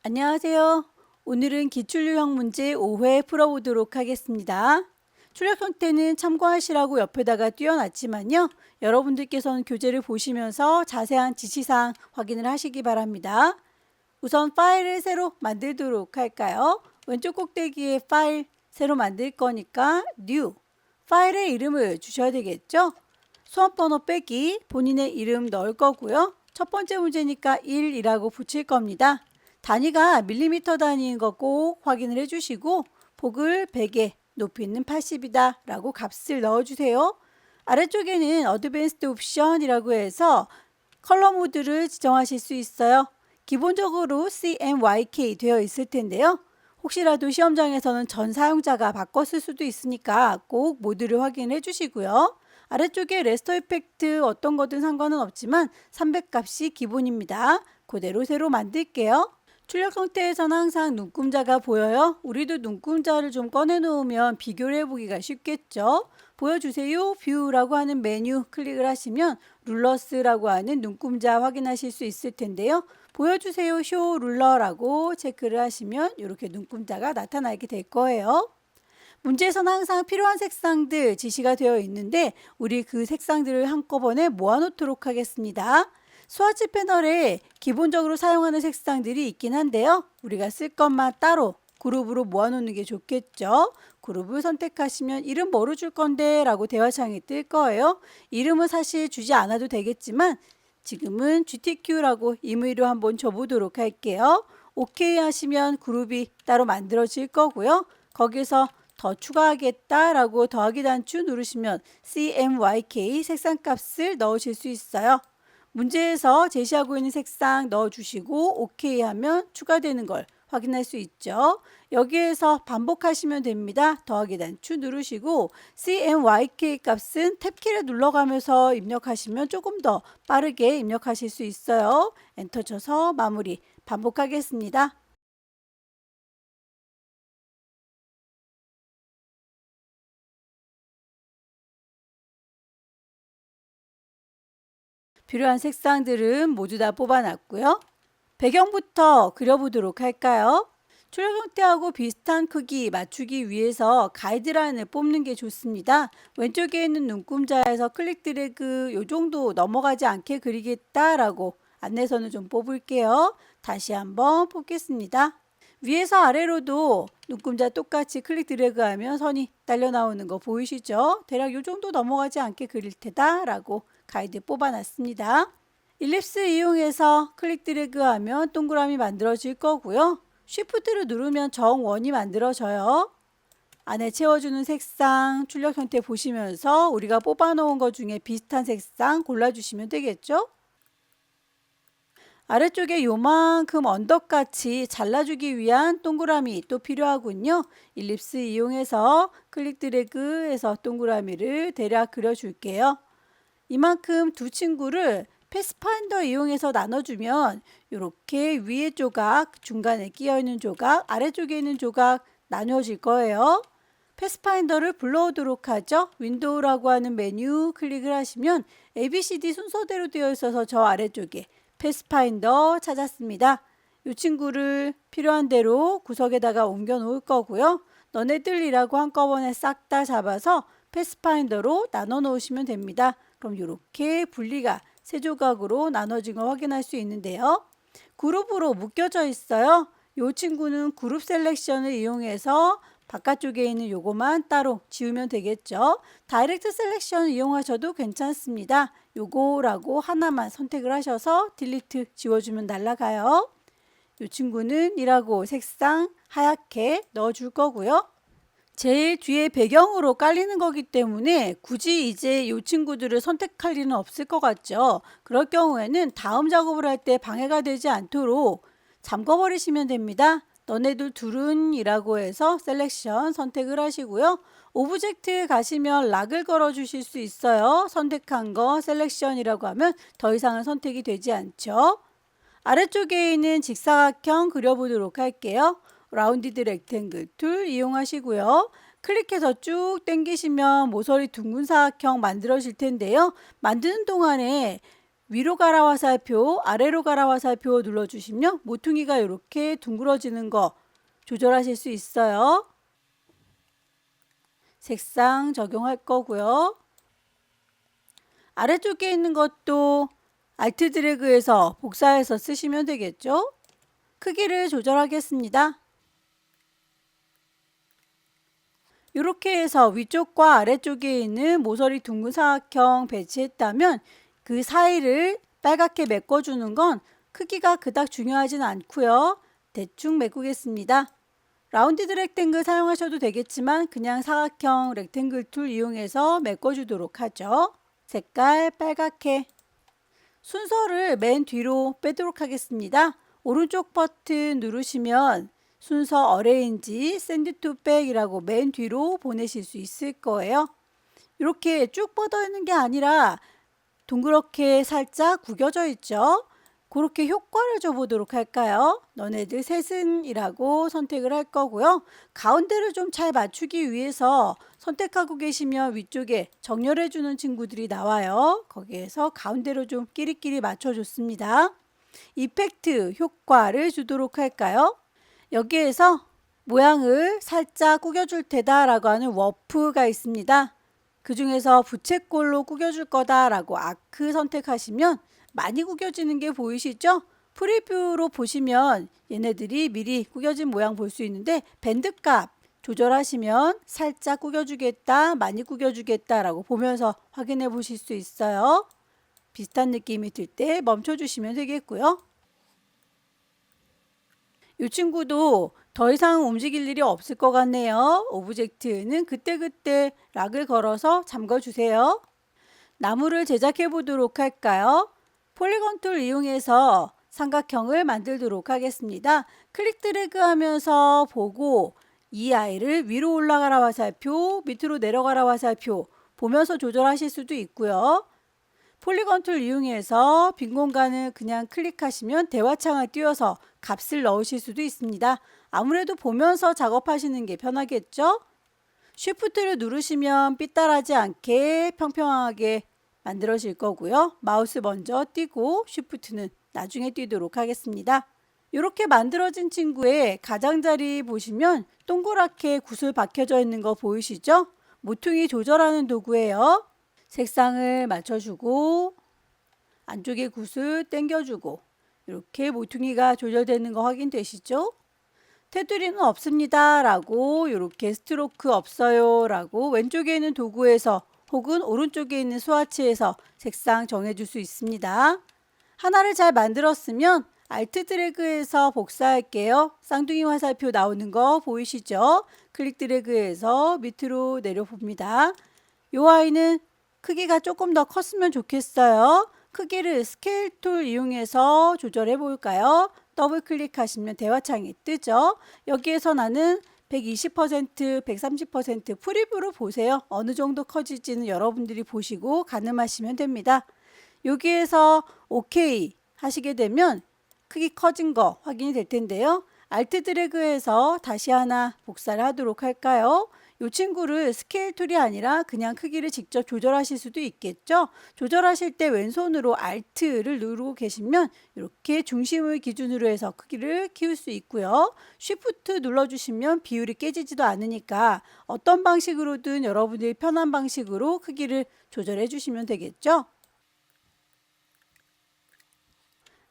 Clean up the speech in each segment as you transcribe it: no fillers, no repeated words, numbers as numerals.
안녕하세요. 오늘은 기출유형 문제 5회 풀어보도록 하겠습니다. 출력 형태는 참고하시라고 옆에다가 띄워놨지만요. 여러분들께서는 교재를 보시면서 자세한 지시사항 확인을 하시기 바랍니다. 우선 파일을 새로 만들도록 할까요? 왼쪽 꼭대기에 파일 새로 만들 거니까 New, 파일의 이름을 주셔야 되겠죠? 수험번호 빼기 본인의 이름 넣을 거고요. 첫 번째 문제니까 1이라고 붙일 겁니다. 단위가 밀리미터 단위인 거 꼭 확인을 해주시고 폭을 100에 높이는 80이다 라고 값을 넣어주세요. 아래쪽에는 어드밴스드 옵션이라고 해서 컬러 모드를 지정하실 수 있어요. 기본적으로 CMYK 되어 있을 텐데요. 혹시라도 시험장에서는 전 사용자가 바꿨을 수도 있으니까 꼭 모드를 확인해 주시고요. 아래쪽에 레스터 이펙트 어떤 거든 상관은 없지만 300값이 기본입니다. 그대로 새로 만들게요. 출력 형태에서는 항상 눈금자가 보여요. 우리도 눈금자를 좀 꺼내 놓으면 비교를 해보기가 쉽겠죠. 보여주세요. 뷰라고 하는 메뉴 클릭을 하시면 룰러스라고 하는 눈금자 확인하실 수 있을 텐데요. 보여주세요. 쇼 룰러라고 체크를 하시면 이렇게 눈금자가 나타나게 될 거예요. 문제에서는 항상 필요한 색상들 지시가 되어 있는데 우리 그 색상들을 한꺼번에 모아놓도록 하겠습니다. 스와치 패널에 기본적으로 사용하는 색상들이 있긴 한데요. 우리가 쓸 것만 따로 그룹으로 모아놓는 게 좋겠죠. 그룹을 선택하시면 이름 뭐로 줄 건데 라고 대화창이 뜰 거예요. 이름은 사실 주지 않아도 되겠지만 지금은 GTQ라고 임의로 한번 줘보도록 할게요. OK 하시면 그룹이 따로 만들어질 거고요. 거기서 더 추가하겠다 라고 더하기 단추 누르시면 CMYK 색상 값을 넣으실 수 있어요. 문제에서 제시하고 있는 색상 넣어주시고 OK 하면 추가되는 걸 확인할 수 있죠. 여기에서 반복하시면 됩니다. 더하기 단추 누르시고 CMYK 값은 탭키를 눌러가면서 입력하시면 조금 더 빠르게 입력하실 수 있어요. 엔터 쳐서 마무리 반복하겠습니다. 필요한 색상들은 모두 다 뽑아놨고요. 배경부터 그려보도록 할까요? 출력 형태하고 비슷한 크기 맞추기 위해서 가이드라인을 뽑는 게 좋습니다. 왼쪽에 있는 눈금자에서 클릭 드래그 요 정도 넘어가지 않게 그리겠다라고 안내선을 좀 뽑을게요. 다시 한번 뽑겠습니다. 위에서 아래로도 눈금자 똑같이 클릭 드래그 하면 선이 딸려 나오는 거 보이시죠? 대략 요 정도 넘어가지 않게 그릴 테다 라고 가이드 뽑아놨습니다. 일립스 이용해서 클릭 드래그 하면 동그라미 만들어질 거고요. 쉬프트를 누르면 정원이 만들어져요. 안에 채워주는 색상, 출력 형태 보시면서 우리가 뽑아놓은 것 중에 비슷한 색상 골라주시면 되겠죠? 아래쪽에 요만큼 언덕같이 잘라주기 위한 동그라미 또 필요하군요. 일립스 이용해서 클릭 드래그 해서 동그라미를 대략 그려줄게요. 이만큼 두 친구를 패스파인더 이용해서 나눠주면 이렇게 위에 조각, 중간에 끼어있는 조각, 아래쪽에 있는 조각 나누어질 거예요. 패스파인더를 불러오도록 하죠. 윈도우라고 하는 메뉴 클릭을 하시면 ABCD 순서대로 되어 있어서 저 아래쪽에 패스파인더 찾았습니다. 이 친구를 필요한 대로 구석에다가 옮겨 놓을 거고요. 너네들이라고 한꺼번에 싹 다 잡아서 패스파인더로 나눠 놓으시면 됩니다. 그럼 이렇게 분리가 세 조각으로 나눠진 거 확인할 수 있는데요. 그룹으로 묶여져 있어요. 이 친구는 그룹 셀렉션을 이용해서 바깥쪽에 있는 요거만 따로 지우면 되겠죠. 다이렉트 셀렉션 이용하셔도 괜찮습니다. 요거라고 하나만 선택을 하셔서 딜리트 지워주면 날아가요. 이 친구는 이라고 색상 하얗게 넣어줄 거고요. 제일 뒤에 배경으로 깔리는 거기 때문에 굳이 이제 이 친구들을 선택할 일은 없을 것 같죠. 그럴 경우에는 다음 작업을 할 때 방해가 되지 않도록 잠궈버리시면 됩니다. 너네들 둘은 이라고 해서 셀렉션 선택을 하시고요. 오브젝트에 가시면 락을 걸어 주실 수 있어요. 선택한 거 셀렉션이라고 하면 더 이상은 선택이 되지 않죠. 아래쪽에 있는 직사각형 그려보도록 할게요. 라운디드 렉탱글 툴 이용하시고요. 클릭해서 쭉 당기시면 모서리 둥근 사각형 만들어질 텐데요. 만드는 동안에 위로 가라 화살표, 아래로 가라 화살표 눌러주시면 모퉁이가 이렇게 둥그러지는 거 조절하실 수 있어요. 색상 적용할 거고요. 아래쪽에 있는 것도 알트 드래그해서 복사해서 쓰시면 되겠죠. 크기를 조절하겠습니다. 이렇게 해서 위쪽과 아래쪽에 있는 모서리 둥근 사각형 배치했다면 그 사이를 빨갛게 메꿔주는 건 크기가 그닥 중요하진 않고요. 대충 메꾸겠습니다. 라운드 렉탱글 사용하셔도 되겠지만 그냥 사각형 렉탱글 툴 이용해서 메꿔주도록 하죠. 색깔 빨갛게. 순서를 맨 뒤로 빼도록 하겠습니다. 오른쪽 버튼 누르시면 순서 어레인지 샌드 투 백이라고 맨 뒤로 보내실 수 있을 거예요. 이렇게 쭉 뻗어 있는 게 아니라 둥그렇게 살짝 구겨져 있죠. 그렇게 효과를 줘보도록 할까요? 너네들 셋은이라고 선택을 할 거고요. 가운데를 좀 잘 맞추기 위해서 선택하고 계시면 위쪽에 정렬해주는 친구들이 나와요. 거기에서 가운데로 좀 끼리끼리 맞춰줬습니다. 이펙트 효과를 주도록 할까요? 여기에서 모양을 살짝 구겨줄 테다 라고 하는 워프가 있습니다. 그 중에서 부채꼴로 구겨줄 거다 라고 아크 선택하시면 많이 구겨지는 게 보이시죠? 프리뷰로 보시면 얘네들이 미리 구겨진 모양 볼 수 있는데 밴드 값 조절하시면 살짝 구겨주겠다, 많이 구겨주겠다 라고 보면서 확인해 보실 수 있어요. 비슷한 느낌이 들 때 멈춰주시면 되겠고요. 이 친구도 더 이상 움직일 일이 없을 것 같네요. 오브젝트는 그때그때 락을 걸어서 잠궈주세요. 나무를 제작해 보도록 할까요? 폴리곤 툴 이용해서 삼각형을 만들도록 하겠습니다. 클릭 드래그 하면서 보고 이 아이를 위로 올라가라 화살표, 밑으로 내려가라 화살표 보면서 조절하실 수도 있고요. 폴리곤 툴 이용해서 빈 공간을 그냥 클릭하시면 대화창을 띄워서 값을 넣으실 수도 있습니다. 아무래도 보면서 작업하시는 게 편하겠죠? 쉬프트를 누르시면 삐뚤하지 않게 평평하게 만들어질 거고요. 마우스 먼저 띄고 쉬프트는 나중에 띄도록 하겠습니다. 이렇게 만들어진 친구의 가장자리 보시면 동그랗게 구슬 박혀져 있는 거 보이시죠? 모퉁이 조절하는 도구예요. 색상을 맞춰주고 안쪽에 구슬 당겨주고 이렇게 모퉁이가 조절되는 거 확인되시죠? 테두리는 없습니다 라고 이렇게 스트로크 없어요 라고 왼쪽에 있는 도구에서 혹은 오른쪽에 있는 스와치에서 색상 정해줄 수 있습니다. 하나를 잘 만들었으면 알트 드래그해서 복사할게요. 쌍둥이 화살표 나오는 거 보이시죠? 클릭 드래그해서 밑으로 내려봅니다. 이 아이는 크기가 조금 더 컸으면 좋겠어요. 크기를 스케일 툴 이용해서 조절해 볼까요? 더블 클릭하시면 대화창이 뜨죠. 여기에서 나는 120%, 130% 프리뷰로 보세요. 어느 정도 커질지는 여러분들이 보시고 가늠하시면 됩니다. 여기에서 OK 하시게 되면 크기 커진 거 확인이 될 텐데요. 알트 드래그해서 다시 하나 복사를 하도록 할까요? 이 친구를 스케일 툴이 아니라 그냥 크기를 직접 조절하실 수도 있겠죠. 조절하실 때 왼손으로 Alt를 누르고 계시면 이렇게 중심을 기준으로 해서 크기를 키울 수 있고요. Shift 눌러주시면 비율이 깨지지도 않으니까 어떤 방식으로든 여러분들이 편한 방식으로 크기를 조절해 주시면 되겠죠.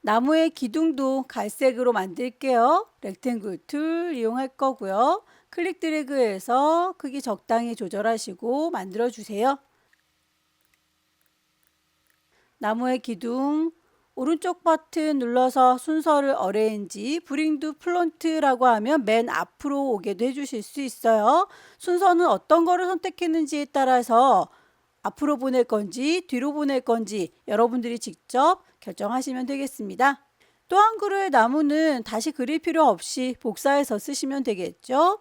나무의 기둥도 갈색으로 만들게요. 렉탱글 툴 이용할 거고요. 클릭 드래그해서 크기 적당히 조절하시고 만들어 주세요. 나무의 기둥 오른쪽 버튼 눌러서 순서를 어레인지 브링 투 프론트라고 하면 맨 앞으로 오게도 해주실 수 있어요. 순서는 어떤 거를 선택했는지에 따라서 앞으로 보낼 건지 뒤로 보낼 건지 여러분들이 직접 결정하시면 되겠습니다. 또 한 그루의 나무는 다시 그릴 필요 없이 복사해서 쓰시면 되겠죠.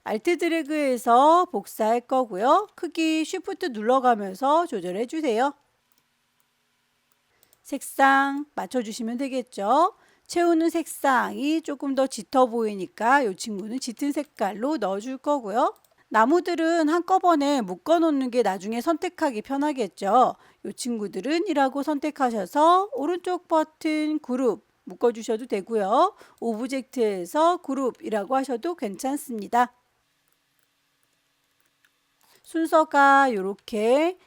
알트 드래그해서 복사할 거고요. 크기 쉬프트 눌러가면서 조절해 주세요. 색상 맞춰주시면 되겠죠. 채우는 색상이 조금 더 짙어 보이니까 이 친구는 짙은 색깔로 넣어줄 거고요. 나무들은 한꺼번에 묶어 놓는 게 나중에 선택하기 편하겠죠. 이 친구들은 이라고 선택하셔서 오른쪽 버튼 그룹 묶어주셔도 되고요. 오브젝트에서 그룹이라고 하셔도 괜찮습니다. 순서가 이렇게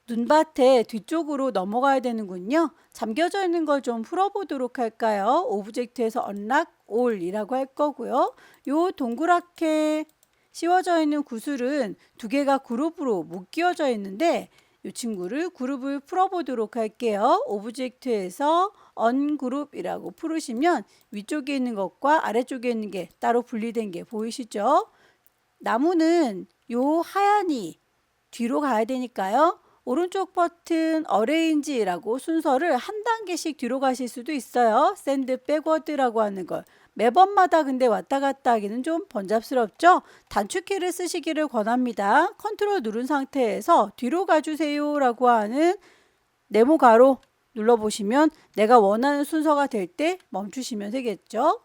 눈밭에 뒤쪽으로 넘어가야 되는군요. 잠겨져 있는 걸 좀 풀어보도록 할까요? 오브젝트에서 unlock all이라고 할 거고요. 요 동그랗게 씌워져 있는 구슬은 두 개가 그룹으로 묶여져 있는데 이 친구를 그룹을 풀어보도록 할게요. 오브젝트에서 ungroup이라고 풀으시면 위쪽에 있는 것과 아래쪽에 있는 게 따로 분리된 게 보이시죠? 나무는 요 하얀이 뒤로 가야 되니까요. 오른쪽 버튼 어레인지라고 순서를 한 단계씩 뒤로 가실 수도 있어요. 샌드 백워드라고 하는 걸. 매번마다 근데 왔다 갔다 하기는 좀 번잡스럽죠? 단축키를 쓰시기를 권합니다. 컨트롤 누른 상태에서 뒤로 가주세요 라고 하는 네모 가로 눌러보시면 내가 원하는 순서가 될 때 멈추시면 되겠죠?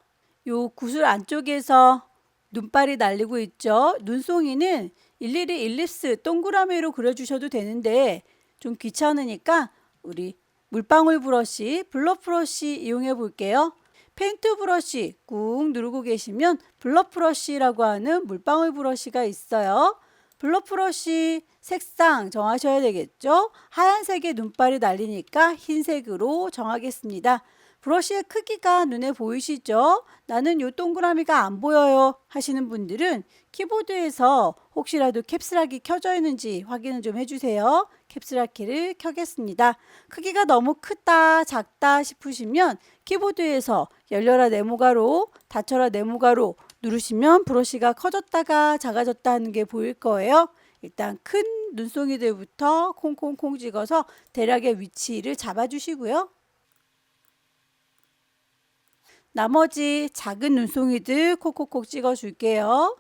요 구슬 안쪽에서 눈발이 날리고 있죠? 눈송이는 일일이 일립스 동그라미로 그려주셔도 되는데 좀 귀찮으니까 우리 물방울 브러쉬, 블러 브러쉬 이용해 볼게요. 페인트 브러쉬 꾹 누르고 계시면 블러 브러쉬라고 하는 물방울 브러쉬가 있어요. 블러 브러쉬 색상 정하셔야 되겠죠? 하얀색의 눈발이 날리니까 흰색으로 정하겠습니다. 브러쉬의 크기가 눈에 보이시죠? 나는 요 동그라미가 안 보여요 하시는 분들은 키보드에서 혹시라도 캡슐락이 켜져 있는지 확인을 좀 해주세요. 캡슐락 키를 켜겠습니다. 크기가 너무 크다 작다 싶으시면 키보드에서 열려라 네모가로 닫혀라 네모가로 누르시면 브러쉬가 커졌다가 작아졌다 하는 게 보일 거예요. 일단 큰 눈송이들부터 콩콩콩 찍어서 대략의 위치를 잡아주시고요. 나머지 작은 눈송이들 콕콕콕 찍어 줄게요.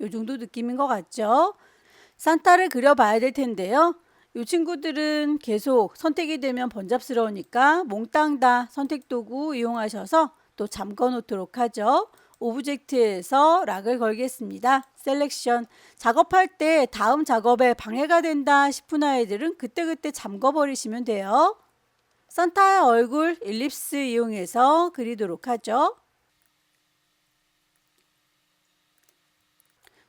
요 정도 느낌인 것 같죠? 산타를 그려봐야 될 텐데요. 이 친구들은 계속 선택이 되면 번잡스러우니까 몽땅 다 선택도구 이용하셔서 또 잠궈 놓도록 하죠. 오브젝트에서 락을 걸겠습니다. 셀렉션. 작업할 때 다음 작업에 방해가 된다 싶은 아이들은 그때그때 잠궈 버리시면 돼요. 산타의 얼굴 일립스 이용해서 그리도록 하죠.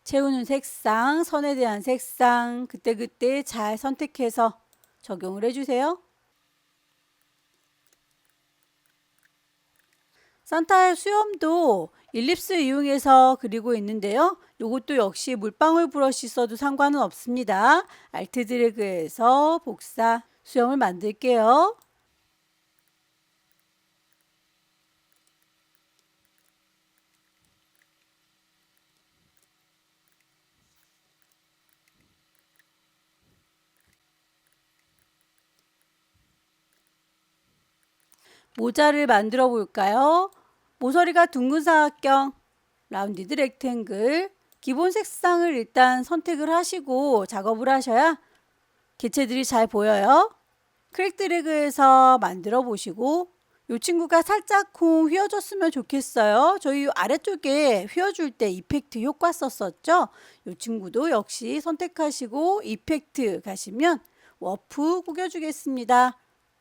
채우는 색상, 선에 대한 색상 그때그때 잘 선택해서 적용을 해주세요. 산타의 수염도 일립스 이용해서 그리고 있는데요. 이것도 역시 물방울 브러쉬 써도 상관은 없습니다. 알트 드래그해서 복사 수염을 만들게요. 모자를 만들어 볼까요? 모서리가 둥근 사각형, 라운디드 렉탱글, 기본 색상을 일단 선택을 하시고 작업을 하셔야 개체들이 잘 보여요. 클릭 드래그해서 만들어 보시고 이 친구가 살짝 쿵 휘어졌으면 좋겠어요. 저희 아래쪽에 휘어줄 때 이펙트 효과 썼었죠. 이 친구도 역시 선택하시고 이펙트 가시면 워프 구겨주겠습니다.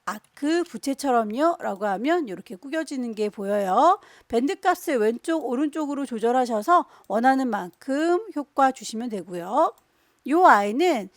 아크 부채처럼요 라고 하면 이렇게 구겨지는 게 보여요. 밴드 값을 왼쪽 오른쪽으로 조절하셔서 원하는 만큼 효과 주시면 되고요. 이 아이는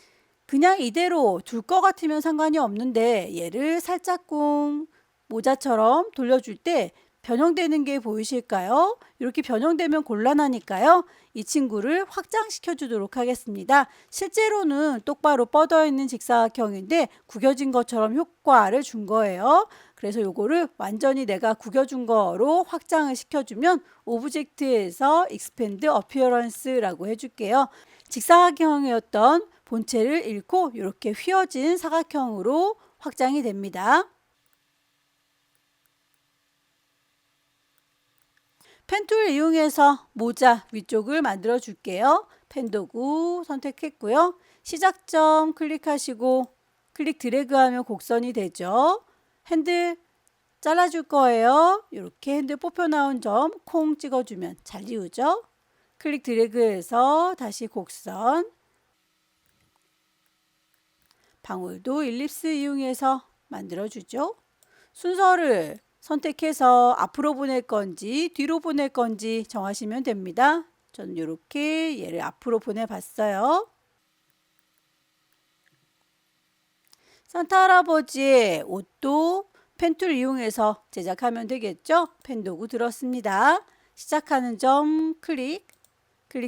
그냥 이대로 둘 것 같으면 상관이 없는데 얘를 살짝 꿍 모자처럼 돌려줄 때 변형되는 게 보이실까요? 이렇게 변형되면 곤란하니까요. 이 친구를 확장시켜 주도록 하겠습니다. 실제로는 똑바로 뻗어 있는 직사각형인데 구겨진 것처럼 효과를 준 거예요. 그래서 요거를 완전히 내가 구겨준 거로 확장을 시켜주면 오브젝트에서 expand appearance라고 해줄게요. 직사각형이었던 본체를 잃고 이렇게 휘어진 사각형으로 확장이 됩니다. 펜툴 이용해서 모자 위쪽을 만들어 줄게요. 펜 도구 선택했고요. 시작점 클릭하시고 클릭 드래그하면 곡선이 되죠. 핸들 잘라줄 거예요. 이렇게 핸들 뽑혀 나온 점 콩 찍어주면 잘 지우죠. 클릭 드래그해서 다시 곡선, 방울도 일립스 이용해서 만들어주죠. 순서를 선택해서 앞으로 보낼 건지 뒤로 보낼 건지 정하시면 됩니다. 저는 이렇게 얘를 앞으로 보내봤어요. 산타 할아버지의 옷도 펜툴 이용해서 제작하면 되겠죠. 펜 도구 들었습니다. 시작하는 점 클릭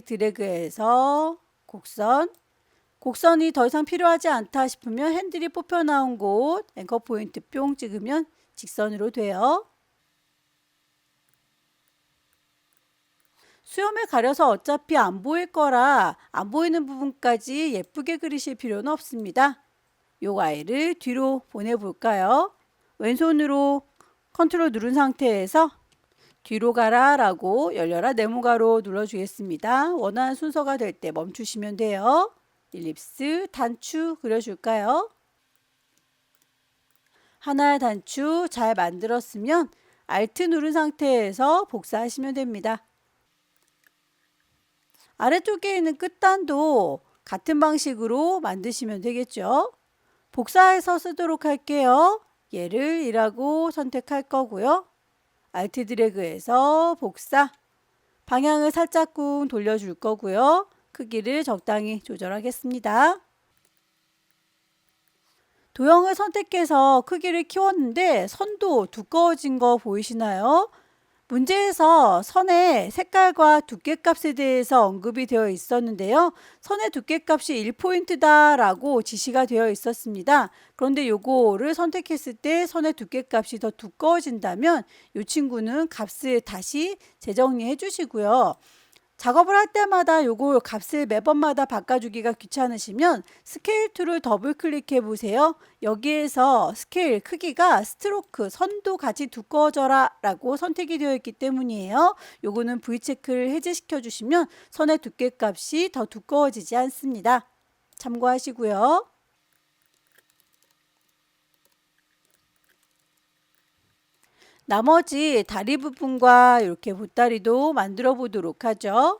드래그해서 곡선, 곡선이 더 이상 필요하지 않다 싶으면 핸들이 뽑혀 나온 곳 앵커 포인트 뿅 찍으면 직선으로 돼요. 수염을 가려서 어차피 안 보일 거라 안 보이는 부분까지 예쁘게 그리실 필요는 없습니다. 요 아이를 뒤로 보내볼까요? 왼손으로 컨트롤 누른 상태에서 뒤로 가라 라고 열려라 네모가로 눌러주겠습니다. 원하는 순서가 될 때 멈추시면 돼요. 일립스 단추 그려줄까요? 하나의 단추 잘 만들었으면 Alt 누른 상태에서 복사하시면 됩니다. 아래쪽에 있는 끝단도 같은 방식으로 만드시면 되겠죠. 복사해서 쓰도록 할게요. 얘를 1하고 선택할 거고요. Alt 드래그해서 복사, 방향을 살짝 쿵 돌려줄 거고요. 크기를 적당히 조절하겠습니다. 도형을 선택해서 크기를 키웠는데 선도 두꺼워진 거 보이시나요? 문제에서 선의 색깔과 두께값에 대해서 언급이 되어 있었는데요. 선의 두께값이 1포인트다 라고 지시가 되어 있었습니다. 그런데 요거를 선택했을 때 선의 두께값이 더 두꺼워진다면 이 친구는 값을 다시 재정리해 주시고요. 작업을 할 때마다 요거 값을 매번마다 바꿔주기가 귀찮으시면 스케일 툴을 더블 클릭해 보세요. 여기에서 스케일 크기가 스트로크, 선도 같이 두꺼워져라 라고 선택이 되어 있기 때문이에요. 요거는 V체크를 해제시켜 주시면 선의 두께 값이 더 두꺼워지지 않습니다. 참고하시고요. 나머지 다리 부분과 이렇게 보따리도 만들어 보도록 하죠.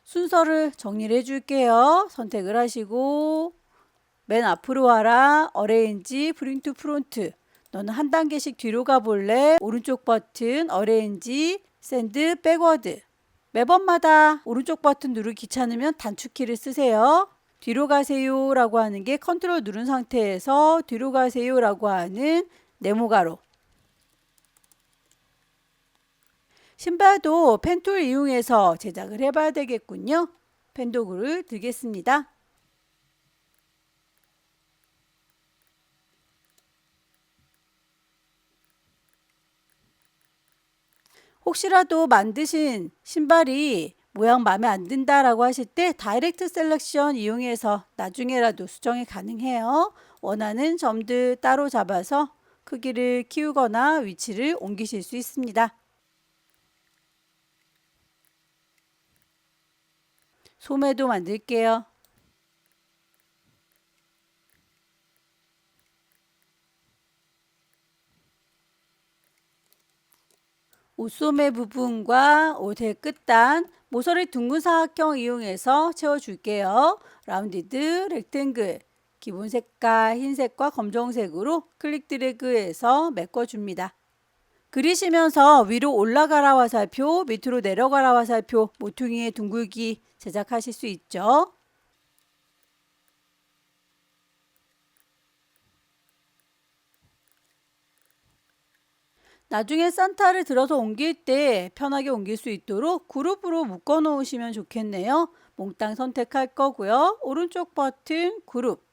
순서를 정리를 해줄게요. 선택을 하시고 맨 앞으로 와라, 어레인지, 브링 투 프론트. 너는 한 단계씩 뒤로 가볼래? 오른쪽 버튼, 어레인지, 샌드, 백워드. 매번마다 오른쪽 버튼 누르기 귀찮으면 단축키를 쓰세요. 뒤로 가세요 라고 하는 게 컨트롤 누른 상태에서 뒤로 가세요 라고 하는 네모가로. 신발도 펜툴 이용해서 제작을 해봐야 되겠군요. 펜 도구를 들겠습니다. 혹시라도 만드신 신발이 모양 마음에 안 든다라고 하실 때 다이렉트 셀렉션 이용해서 나중에라도 수정이 가능해요. 원하는 점들 따로 잡아서 크기를 키우거나 위치를 옮기실 수 있습니다. 소매도 만들게요. 옷소매 부분과 옷의 끝단, 모서리 둥근 사각형 이용해서 채워줄게요. 라운디드 렉탱글, 기본 색깔 흰색과 검정색으로 클릭 드래그해서 메꿔줍니다. 그리시면서 위로 올라가라 화살표, 밑으로 내려가라 화살표, 모퉁이의 둥글기 제작하실 수 있죠. 나중에 산타를 들어서 옮길 때 편하게 옮길 수 있도록 그룹으로 묶어 놓으시면 좋겠네요. 몽땅 선택할 거고요. 오른쪽 버튼 그룹.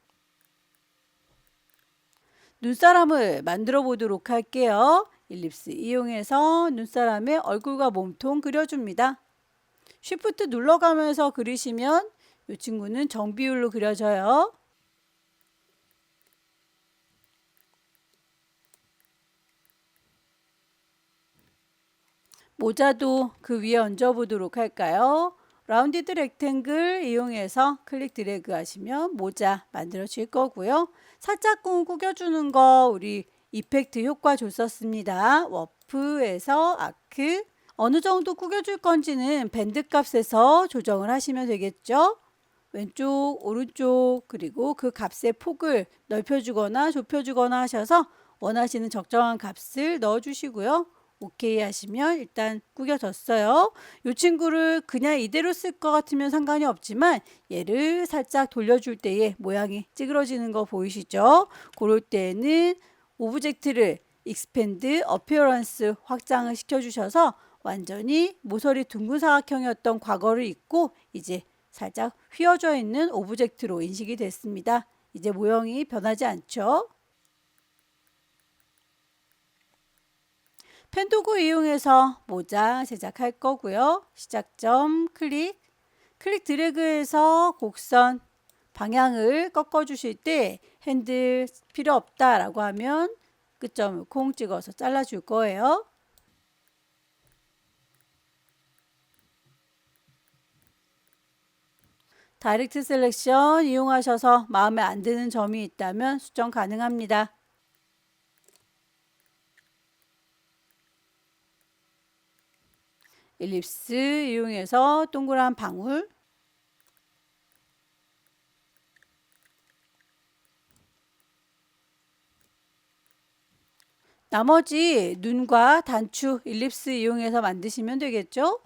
눈사람을 만들어 보도록 할게요. 일립스 이용해서 눈사람의 얼굴과 몸통 그려줍니다. 쉬프트 눌러가면서 그리시면 이 친구는 정비율로 그려져요. 모자도 그 위에 얹어 보도록 할까요? 라운디드 렉탱글 이용해서 클릭 드래그 하시면 모자 만들어질 거고요. 살짝 구겨주는 거 우리 이펙트 효과 줬었습니다. 워프에서 아크 어느 정도 구겨줄 건지는 밴드 값에서 조정을 하시면 되겠죠. 왼쪽, 오른쪽 그리고 그 값의 폭을 넓혀주거나 좁혀주거나 하셔서 원하시는 적정한 값을 넣어주시고요. 오케이 하시면 일단 구겨졌어요. 이 친구를 그냥 이대로 쓸 것 같으면 상관이 없지만 얘를 살짝 돌려줄 때에 모양이 찌그러지는 거 보이시죠? 그럴 때는 오브젝트를 익스펜드 어피어런스 확장을 시켜주셔서 완전히 모서리 둥근 사각형이었던 과거를 잊고 이제 살짝 휘어져 있는 오브젝트로 인식이 됐습니다. 이제 모형이 변하지 않죠? 펜 도구 이용해서 모자 제작할 거고요. 시작점 클릭 드래그해서 곡선 방향을 꺾어 주실 때 핸들 필요 없다 라고 하면 끝점을 콩 찍어서 잘라 줄 거예요. 다이렉트 셀렉션 이용하셔서 마음에 안 드는 점이 있다면 수정 가능합니다. 일립스 이용해서 동그란 방울 나머지 눈과 단추 일립스 이용해서 만드시면 되겠죠?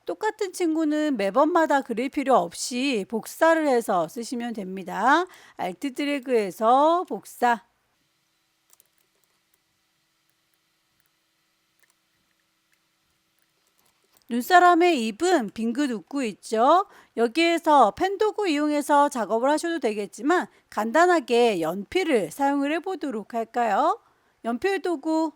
똑같은 친구는 매번마다 그릴 필요 없이 복사를 해서 쓰시면 됩니다. 알트 드래그해서 복사 눈사람의 입은 빙긋 웃고 있죠. 여기에서 펜도구 이용해서 작업을 하셔도 되겠지만 간단하게 연필을 사용을 해보도록 할까요? 연필 도구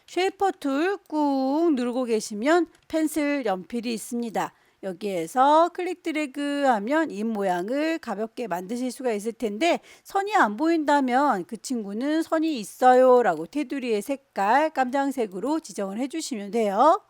쉐이퍼 툴 꾹 누르고 계시면 펜슬 연필이 있습니다. 여기에서 클릭 드래그 하면 입 모양을 가볍게 만드실 수가 있을 텐데 선이 안 보인다면 그 친구는 선이 있어요 라고 테두리의 색깔 깜장색으로 지정을 해주시면 돼요.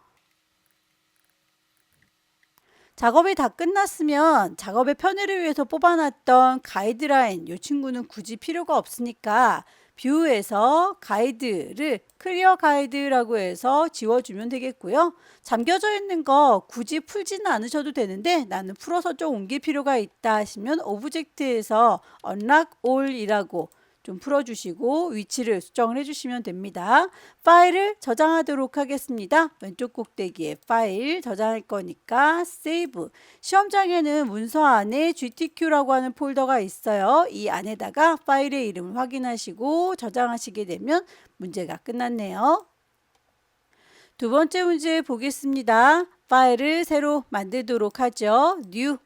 작업이 다 끝났으면 작업의 편의를 위해서 뽑아놨던 가이드라인 이 친구는 굳이 필요가 없으니까 뷰에서 가이드를 클리어 가이드라고 해서 지워주면 되겠고요. 잠겨져 있는 거 굳이 풀지는 않으셔도 되는데 나는 풀어서 좀 옮길 필요가 있다 하시면 오브젝트에서 unlock all이라고 좀 풀어주시고 위치를 수정을 해주시면 됩니다. 파일을 저장하도록 하겠습니다. 왼쪽 꼭대기에 파일 저장할 거니까 세이브. 시험장에는 문서 안에 GTQ라고 하는 폴더가 있어요. 이 안에다가 파일의 이름을 확인하시고 저장하시게 되면 문제가 끝났네요. 두 번째 문제 보겠습니다. 파일을 새로 만들도록 하죠. New.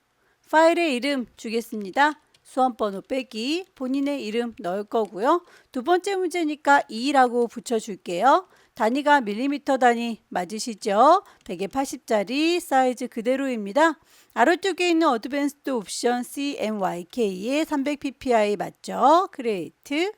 파일의 이름 주겠습니다. 수험번호 빼기 본인의 이름 넣을 거고요. 두 번째 문제니까 2라고 붙여줄게요. 단위가 밀리미터 단위 맞으시죠? 180짜리 사이즈 그대로입니다. 아래쪽에 있는 어드밴스드 옵션 CMYK의 300ppi 맞죠? 크리에이트.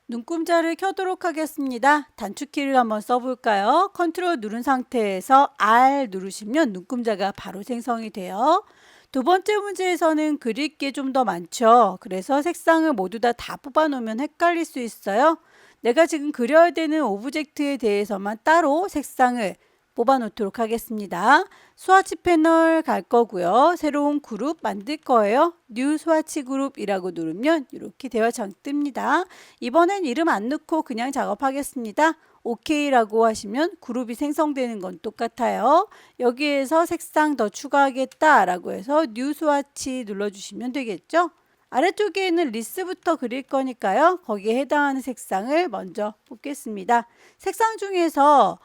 눈금자를 켜도록 하겠습니다. 단축키를 한번 써볼까요? 컨트롤 누른 상태에서 R 누르시면 눈금자가 바로 생성이 돼요. 두 번째 문제에서는 그릴 게 좀 더 많죠. 그래서 색상을 모두 다 뽑아 놓으면 헷갈릴 수 있어요. 내가 지금 그려야 되는 오브젝트에 대해서만 따로 색상을 뽑아 놓도록 하겠습니다. 스와치 패널 갈 거고요. 새로운 그룹 만들 거예요. 뉴 스와치 그룹이라고 누르면 이렇게 대화창 뜹니다. 이번엔 이름 안 넣고 그냥 작업하겠습니다. OK라고 하시면 그룹이 생성되는 건 똑같아요. 여기에서 색상 더 추가하겠다라고 해서 뉴 스와치 눌러주시면 되겠죠. 아래쪽에 있는 리스트부터 그릴 거니까요. 거기에 해당하는 색상을 먼저 뽑겠습니다. 색상 중에서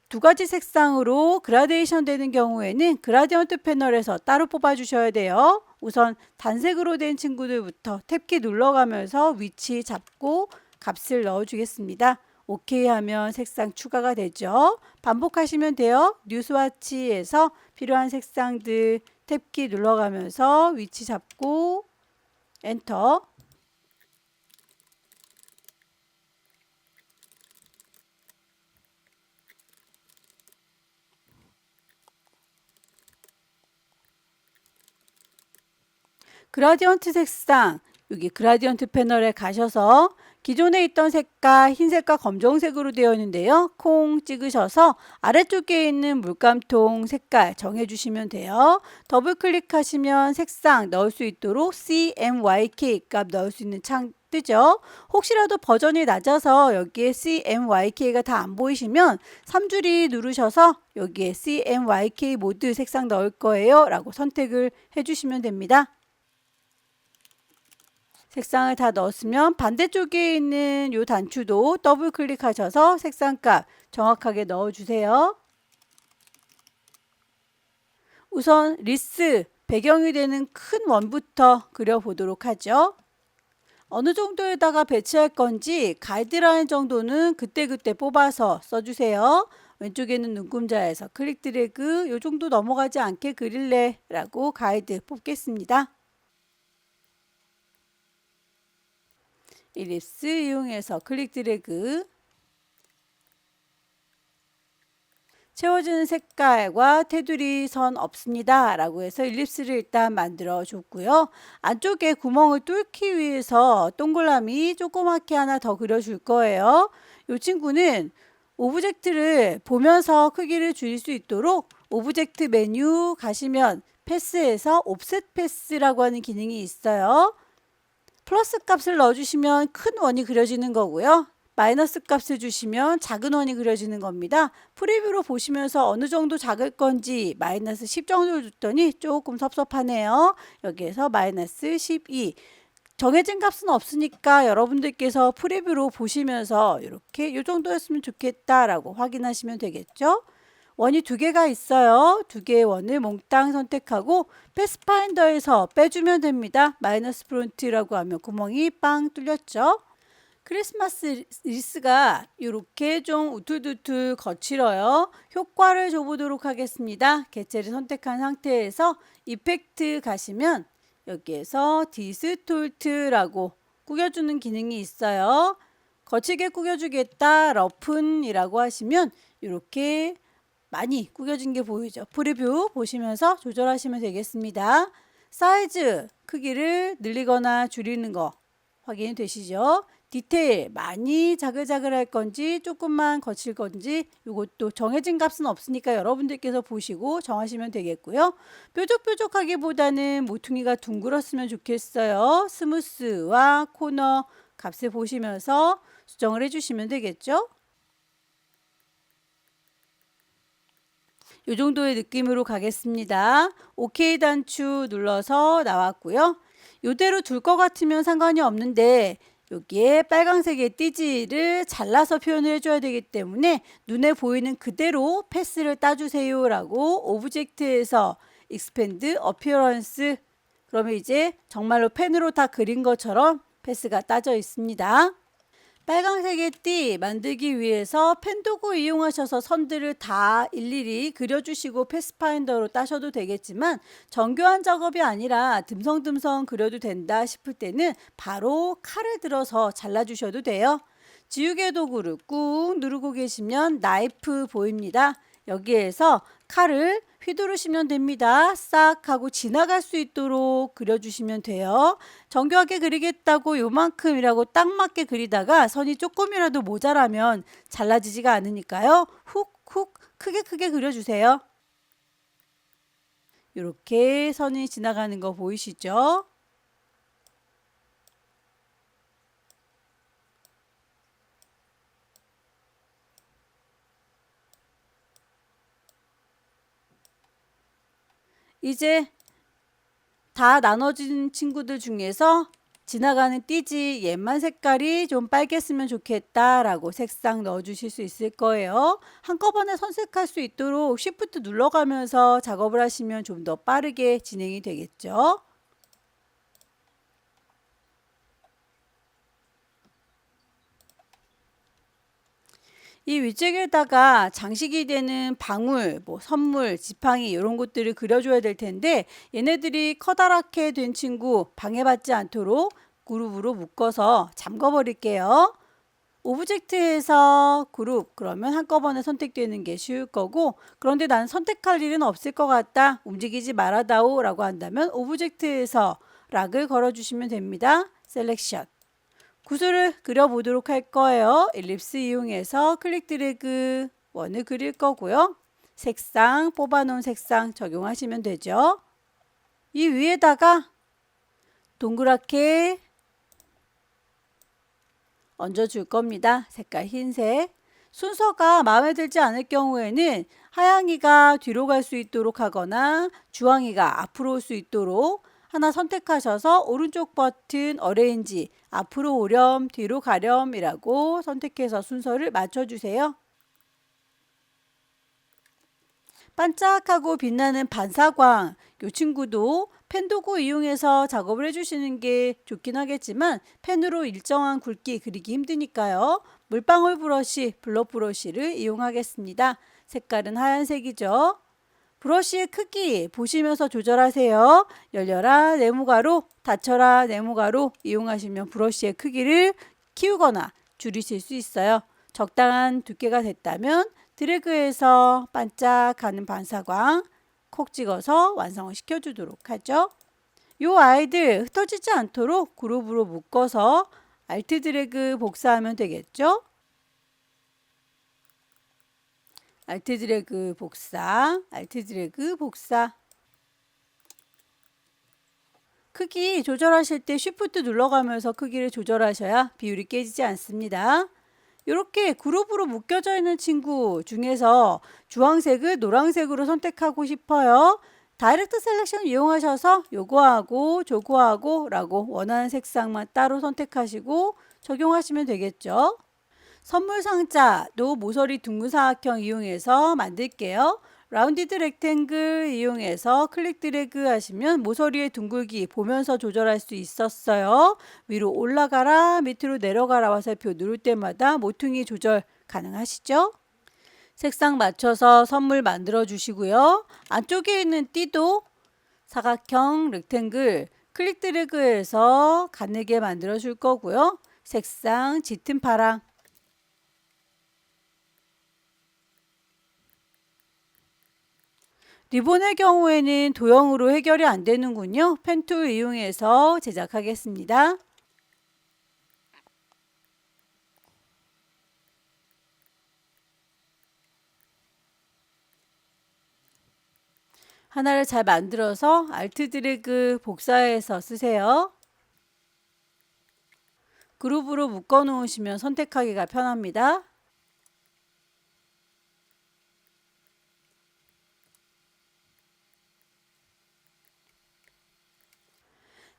두 가지 색상으로 그라데이션 되는 경우에는 그라디언트 패널에서 따로 뽑아 주셔야 돼요. 우선 단색으로 된 친구들부터 탭키 눌러가면서 위치 잡고 값을 넣어 주겠습니다. 오케이 하면 색상 추가가 되죠. 반복하시면 돼요. 뉴 스와치에서 필요한 색상들 탭키 눌러가면서 위치 잡고 엔터. 그라디언트 색상, 여기 그라디언트 패널에 가셔서 기존에 있던 색깔 흰색과 검정색으로 되어 있는데요. 콩 찍으셔서 아래쪽에 있는 물감통 색깔 정해주시면 돼요. 더블 클릭하시면 색상 넣을 수 있도록 CMYK 값 넣을 수 있는 창 뜨죠. 혹시라도 버전이 낮아서 여기에 CMYK가 다 안 보이시면 3줄이 누르셔서 여기에 CMYK 모드 색상 넣을 거예요 라고 선택을 해주시면 됩니다. 색상을 다 넣었으면 반대쪽에 있는 이 단추도 더블 클릭하셔서 색상값 정확하게 넣어주세요. 우선 리스 배경이 되는 큰 원부터 그려보도록 하죠. 어느 정도에다가 배치할 건지 가이드라인 정도는 그때그때 뽑아서 써주세요. 왼쪽에는 눈금자에서 클릭 드래그 이 정도 넘어가지 않게 그릴래 라고 가이드 뽑겠습니다. 일립스 이용해서 클릭 드래그 채워지는 색깔과 테두리 선 없습니다 라고 해서 일립스를 일단 만들어 줬고요. 안쪽에 구멍을 뚫기 위해서 동그라미 조그맣게 하나 더 그려줄 거예요. 이 친구는 오브젝트를 보면서 크기를 줄일 수 있도록 오브젝트 메뉴 가시면 패스에서 옵셋 패스라고 하는 기능이 있어요. 플러스 값을 넣어주시면 큰 원이 그려지는 거고요. 마이너스 값을 주시면 작은 원이 그려지는 겁니다. 프리뷰로 보시면서 어느 정도 작을 건지 마이너스 10 정도 줬더니 조금 섭섭하네요. 여기에서 마이너스 12. 정해진 값은 없으니까 여러분들께서 프리뷰로 보시면서 이렇게 이 정도였으면 좋겠다라고 확인하시면 되겠죠. 원이 두 개가 있어요. 두 개의 원을 몽땅 선택하고 패스파인더에서 빼주면 됩니다. 마이너스 프론트라고 하면 구멍이 빵 뚫렸죠. 크리스마스 리스가 이렇게 좀 우툴투툴 거칠어요. 효과를 줘보도록 하겠습니다. 개체를 선택한 상태에서 이펙트 가시면 여기에서 디스톨트라고 꾸겨주는 기능이 있어요. 거칠게 꾸겨주겠다 러픈이라고 하시면 이렇게 많이 구겨진 게 보이죠. 프리뷰 보시면서 조절하시면 되겠습니다. 사이즈 크기를 늘리거나 줄이는 거 확인이 되시죠? 디테일 많이 자글자글 할 건지 조금만 거칠 건지 이것도 정해진 값은 없으니까 여러분들께서 보시고 정하시면 되겠고요. 뾰족뾰족하기보다는 모퉁이가 둥글었으면 좋겠어요. 스무스와 코너 값을 보시면서 수정을 해주시면 되겠죠. 이 정도의 느낌으로 가겠습니다. OK 단추 눌러서 나왔고요. 이대로 둘 것 같으면 상관이 없는데 여기에 빨간색의 띠지를 잘라서 표현을 해줘야 되기 때문에 눈에 보이는 그대로 패스를 따주세요 라고 오브젝트에서 익스펜드 어피어런스 그러면 이제 정말로 펜으로 다 그린 것처럼 패스가 따져 있습니다. 빨간색의 띠 만들기 위해서 펜도구 이용하셔서 선들을 다 일일이 그려주시고 패스파인더로 따셔도 되겠지만 정교한 작업이 아니라 듬성듬성 그려도 된다 싶을 때는 바로 칼을 들어서 잘라주셔도 돼요. 지우개 도구를 꾹 누르고 계시면 나이프 보입니다. 여기에서 칼을 휘두르시면 됩니다. 싹 하고 지나갈 수 있도록 그려주시면 돼요. 정교하게 그리겠다고 요만큼이라고 딱 맞게 그리다가 선이 조금이라도 모자라면 잘라지지가 않으니까요. 훅훅 크게 그려주세요. 이렇게 선이 지나가는 거 보이시죠? 이제 다 나눠진 친구들 중에서 지나가는 띠지 얘만 색깔이 좀 빨갰으면 좋겠다라고 색상 넣어주실 수 있을 거예요. 한꺼번에 선색할 수 있도록 Shift 눌러가면서 작업을 하시면 좀 더 빠르게 진행이 되겠죠. 이 위쪽에다가 장식이 되는 방울, 선물, 지팡이 이런 것들을 그려줘야 될 텐데 얘네들이 커다랗게 된 친구 방해받지 않도록 그룹으로 묶어서 잠궈 버릴게요. 오브젝트에서 그룹 그러면 한꺼번에 선택되는 게 쉬울 거고 그런데 나는 선택할 일은 없을 것 같다 움직이지 말아다오 라고 한다면 오브젝트에서 락을 걸어주시면 됩니다. 셀렉션. 구슬을 그려보도록 할 거예요. 엘립스 이용해서 클릭 드래그 원을 그릴 거고요. 색상, 뽑아놓은 색상 적용하시면 되죠. 이 위에다가 동그랗게 얹어줄 겁니다. 색깔 흰색. 순서가 마음에 들지 않을 경우에는 하양이가 뒤로 갈 수 있도록 하거나 주황이가 앞으로 올 수 있도록 하나 선택하셔서 오른쪽 버튼 어레인지 앞으로 오렴 뒤로 가렴이라고 선택해서 순서를 맞춰주세요. 반짝하고 빛나는 반사광, 이 친구도 펜 도구 이용해서 작업을 해주시는 게 좋긴 하겠지만 펜으로 일정한 굵기 그리기 힘드니까요. 물방울 브러쉬, 블럭 브러쉬를 이용하겠습니다. 색깔은 하얀색이죠. 브러쉬의 크기 보시면서 조절하세요. 열려라 네모가로, 닫혀라 네모가로 이용하시면 브러쉬의 크기를 키우거나 줄이실 수 있어요. 적당한 두께가 됐다면 드래그해서 반짝하는 반사광 콕 찍어서 완성을 시켜주도록 하죠. 이 아이들 흩어지지 않도록 그룹으로 묶어서 알트 드래그 복사하면 되겠죠. 알트 드래그 복사, 알트 드래그 복사. 크기 조절하실 때 쉬프트 눌러가면서 크기를 조절하셔야 비율이 깨지지 않습니다. 이렇게 그룹으로 묶여져 있는 친구 중에서 주황색을 노란색으로 선택하고 싶어요. 다이렉트 셀렉션 이용하셔서 요거하고 저거하고 라고 원하는 색상만 따로 선택하시고 적용하시면 되겠죠. 선물 상자도 모서리 둥근 사각형 이용해서 만들게요. 라운디드 렉탱글 이용해서 클릭 드래그 하시면 모서리의 둥글기 보면서 조절할 수 있었어요. 위로 올라가라 밑으로 내려가라 화살표 누를 때마다 모퉁이 조절 가능하시죠? 색상 맞춰서 선물 만들어 주시고요. 안쪽에 있는 띠도 사각형 렉탱글 클릭 드래그해서 가늘게 만들어 줄 거고요. 색상 짙은 파랑. 리본의 경우에는 도형으로 해결이 안 되는군요. 펜툴 이용해서 제작하겠습니다. 하나를 잘 만들어서 알트 드래그 복사해서 쓰세요. 그룹으로 묶어 놓으시면 선택하기가 편합니다.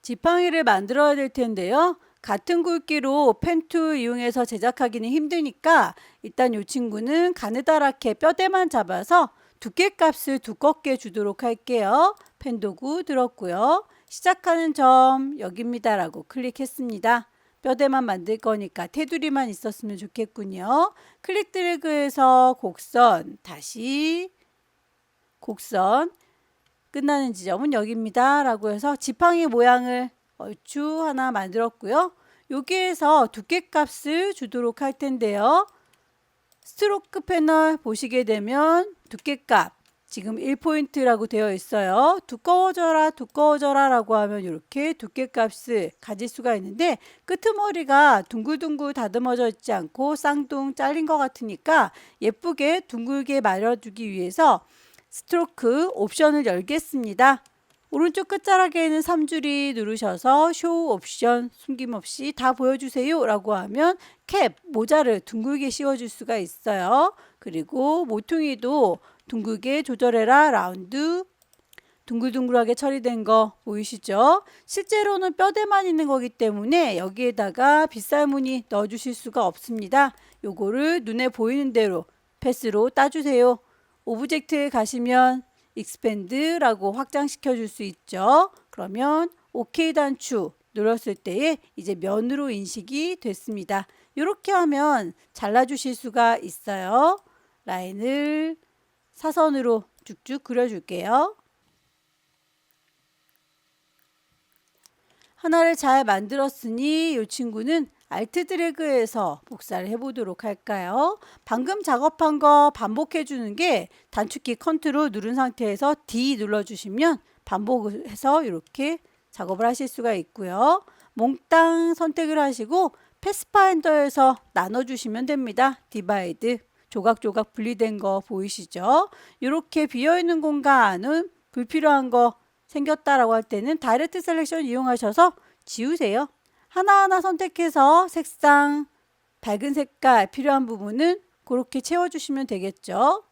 지팡이를 만들어야 될 텐데요. 같은 굵기로 펜툴 이용해서 제작하기는 힘드니까 일단 이 친구는 가느다랗게 뼈대만 잡아서 두께값을 두껍게 주도록 할게요. 펜도구 들었고요. 시작하는 점 여기입니다 라고 클릭했습니다. 뼈대만 만들 거니까 테두리만 있었으면 좋겠군요. 클릭 드래그해서 곡선, 다시 곡선, 끝나는 지점은 여기입니다 라고 해서 지팡이 모양을 얼추 하나 만들었고요. 여기에서 두께값을 주도록 할 텐데요. 스트로크 패널 보시게 되면 두께값 지금 1포인트라고 되어 있어요. 두꺼워져라 두꺼워져라 라고 하면 이렇게 두께값을 가질 수가 있는데 끄트머리가 둥글둥글 다듬어져 있지 않고 쌍둥 잘린 것 같으니까 예쁘게 둥글게 말아주기 위해서 스트로크 옵션을 열겠습니다. 오른쪽 끝자락에는 3줄이 누르셔서 쇼 옵션 숨김없이 다 보여주세요 라고 하면 캡, 모자를 둥글게 씌워줄 수가 있어요. 그리고 모퉁이도 둥글게 조절해라 라운드 둥글둥글하게 처리된 거 보이시죠? 실제로는 뼈대만 있는 거기 때문에 여기에다가 빗살무늬 넣어주실 수가 없습니다. 요거를 눈에 보이는 대로 패스로 따주세요. 오브젝트에 가시면 익스펜드라고 확장시켜 줄 수 있죠. 그러면 OK 단추 눌렀을 때에 이제 면으로 인식이 됐습니다. 이렇게 하면 잘라주실 수가 있어요. 라인을 사선으로 쭉쭉 그려줄게요. 하나를 잘 만들었으니 이 친구는 알트 드래그해서 복사를 해보도록 할까요? 방금 작업한 거 반복해 주는 게 단축키 컨트롤 누른 상태에서 D 눌러주시면 반복해서 이렇게 작업을 하실 수가 있고요. 몽땅 선택을 하시고 패스파인더에서 나눠주시면 됩니다. 디바이드, 조각조각 분리된 거 보이시죠? 이렇게 비어있는 공간은 불필요한 거 생겼다라고 할 때는 다이렉트 셀렉션 이용하셔서 지우세요. 하나하나 선택해서 색상, 밝은 색깔 필요한 부분은 그렇게 채워주시면 되겠죠.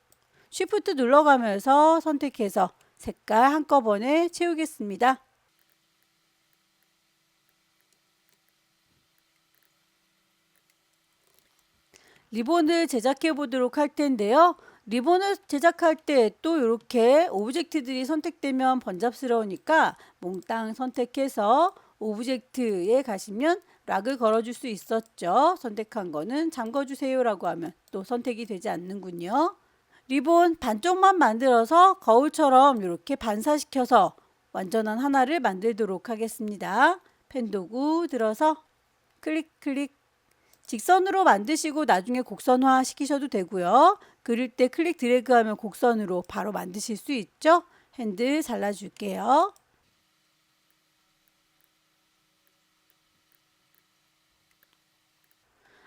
쉬프트 눌러가면서 선택해서 색깔 한꺼번에 채우겠습니다. 리본을 제작해 보도록 할 텐데요. 리본을 제작할 때 또 이렇게 오브젝트들이 선택되면 번잡스러우니까 몽땅 선택해서 오브젝트에 가시면 락을 걸어줄 수 있었죠. 선택한 거는 잠궈주세요 라고 하면 또 선택이 되지 않는군요. 리본 반쪽만 만들어서 거울처럼 이렇게 반사시켜서 완전한 하나를 만들도록 하겠습니다. 펜 도구 들어서 클릭 클릭, 직선으로 만드시고 나중에 곡선화 시키셔도 되고요. 그릴 때 클릭 드래그 하면 곡선으로 바로 만드실 수 있죠. 핸들 잘라줄게요.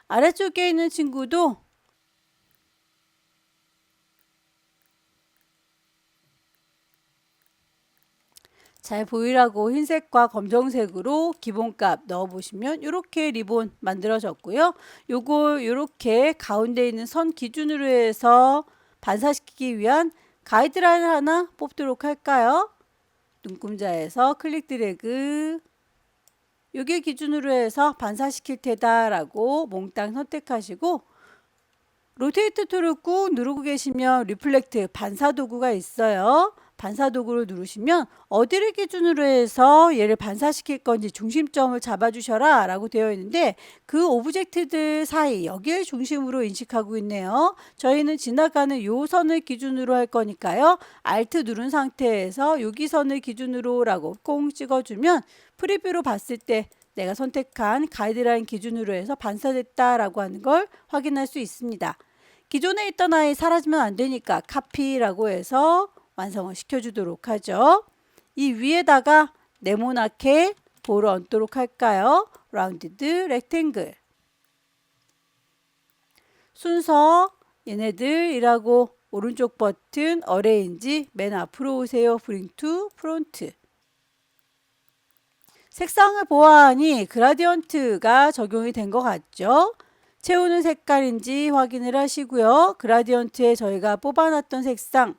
아래쪽에 있는 친구도 잘 보이라고 흰색과 검정색으로 기본값 넣어보시면 이렇게 리본 만들어졌고요. 요걸 이렇게 가운데 있는 선 기준으로 해서 반사시키기 위한 가이드라인을 하나 뽑도록 할까요? 눈금자에서 클릭 드래그, 요게 기준으로 해서 반사시킬 테다 라고 몽땅 선택하시고 로테이트 툴을 꾹 누르고 계시면 리플렉트 반사 도구가 있어요. 반사 도구를 누르시면 어디를 기준으로 해서 얘를 반사시킬 건지 중심점을 잡아주셔라 라고 되어 있는데 그 오브젝트들 사이 여기를 중심으로 인식하고 있네요. 저희는 지나가는 요 선을 기준으로 할 거니까요. Alt 누른 상태에서 여기 선을 기준으로 라고 꽁 찍어주면 프리뷰로 봤을 때 내가 선택한 가이드라인 기준으로 해서 반사됐다 라고 하는 걸 확인할 수 있습니다. 기존에 있던 아이 사라지면 안 되니까 카피라고 해서 완성을 시켜주도록 하죠. 이 위에다가 네모나게 볼을 얹도록 할까요? 라운디드 렉탱글. 순서 얘네들이라고 오른쪽 버튼 어레인지 맨 앞으로 오세요. 브링 투 프론트. 색상을 보아하니 그라디언트가 적용이 된 것 같죠? 채우는 색깔인지 확인을 하시고요. 그라디언트에 저희가 뽑아놨던 색상,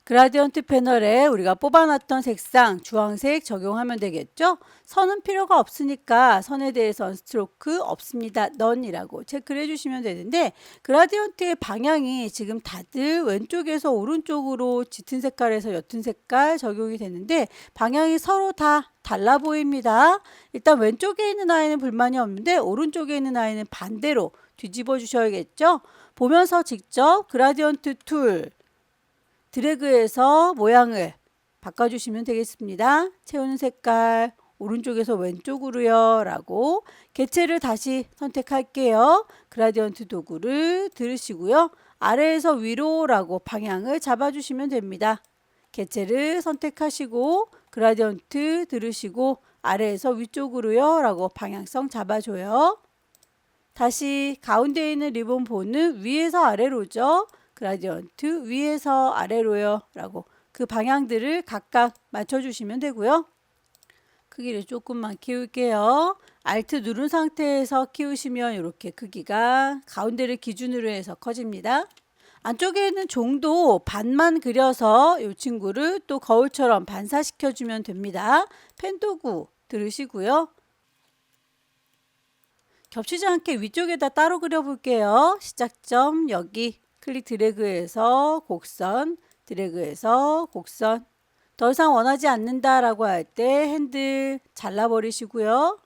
그라디언트 패널에 우리가 뽑아놨던 색상 주황색 적용하면 되겠죠. 선은 필요가 없으니까 선에 대해서는 스트로크 없습니다. 넌이라고 체크를 해주시면 되는데 그라디언트의 방향이 지금 다들 왼쪽에서 오른쪽으로 짙은 색깔에서 옅은 색깔 적용이 되는데 방향이 서로 다 달라 보입니다. 일단 왼쪽에 있는 아이는 불만이 없는데 오른쪽에 있는 아이는 반대로 뒤집어 주셔야겠죠. 보면서 직접 그라디언트 툴 드래그해서 모양을 바꿔주시면 되겠습니다. 채우는 색깔 오른쪽에서 왼쪽으로요 라고 개체를 다시 선택할게요. 그라디언트 도구를 들으시고요. 아래에서 위로 라고 방향을 잡아주시면 됩니다. 개체를 선택하시고 그라디언트 들으시고 아래에서 위쪽으로요 라고 방향성 잡아줘요. 다시 가운데 있는 리본 본은 위에서 아래로죠. 그라디언트 위에서 아래로요 라고 그 방향들을 각각 맞춰주시면 되고요. 크기를 조금만 키울게요. Alt 누른 상태에서 키우시면 이렇게 크기가 가운데를 기준으로 해서 커집니다. 안쪽에 있는 종도 반만 그려서 이 친구를 또 거울처럼 반사시켜주면 됩니다. 펜 도구 들으시고요. 겹치지 않게 위쪽에다 따로 그려볼게요. 시작점 여기 클릭 드래그해서 곡선, 드래그해서 곡선. 더 이상 원하지 않는다 라고 할 때 핸들 잘라버리시고요.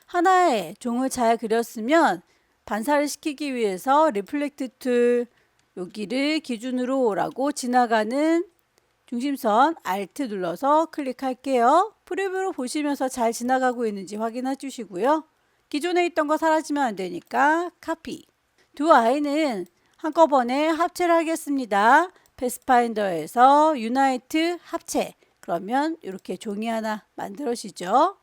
하나의 종을 잘 그렸으면 반사를 시키기 위해서 리플렉트 툴 여기를 기준으로 라고 지나가는 중심선 Alt 눌러서 클릭할게요. 프리뷰로 보시면서 잘 지나가고 있는지 확인해 주시고요. 기존에 있던 거 사라지면 안 되니까 카피. 두 아이는 한꺼번에 합체를 하겠습니다. 패스파인더에서 유나이트 합체. 그러면 이렇게 종이 하나 만들어지죠.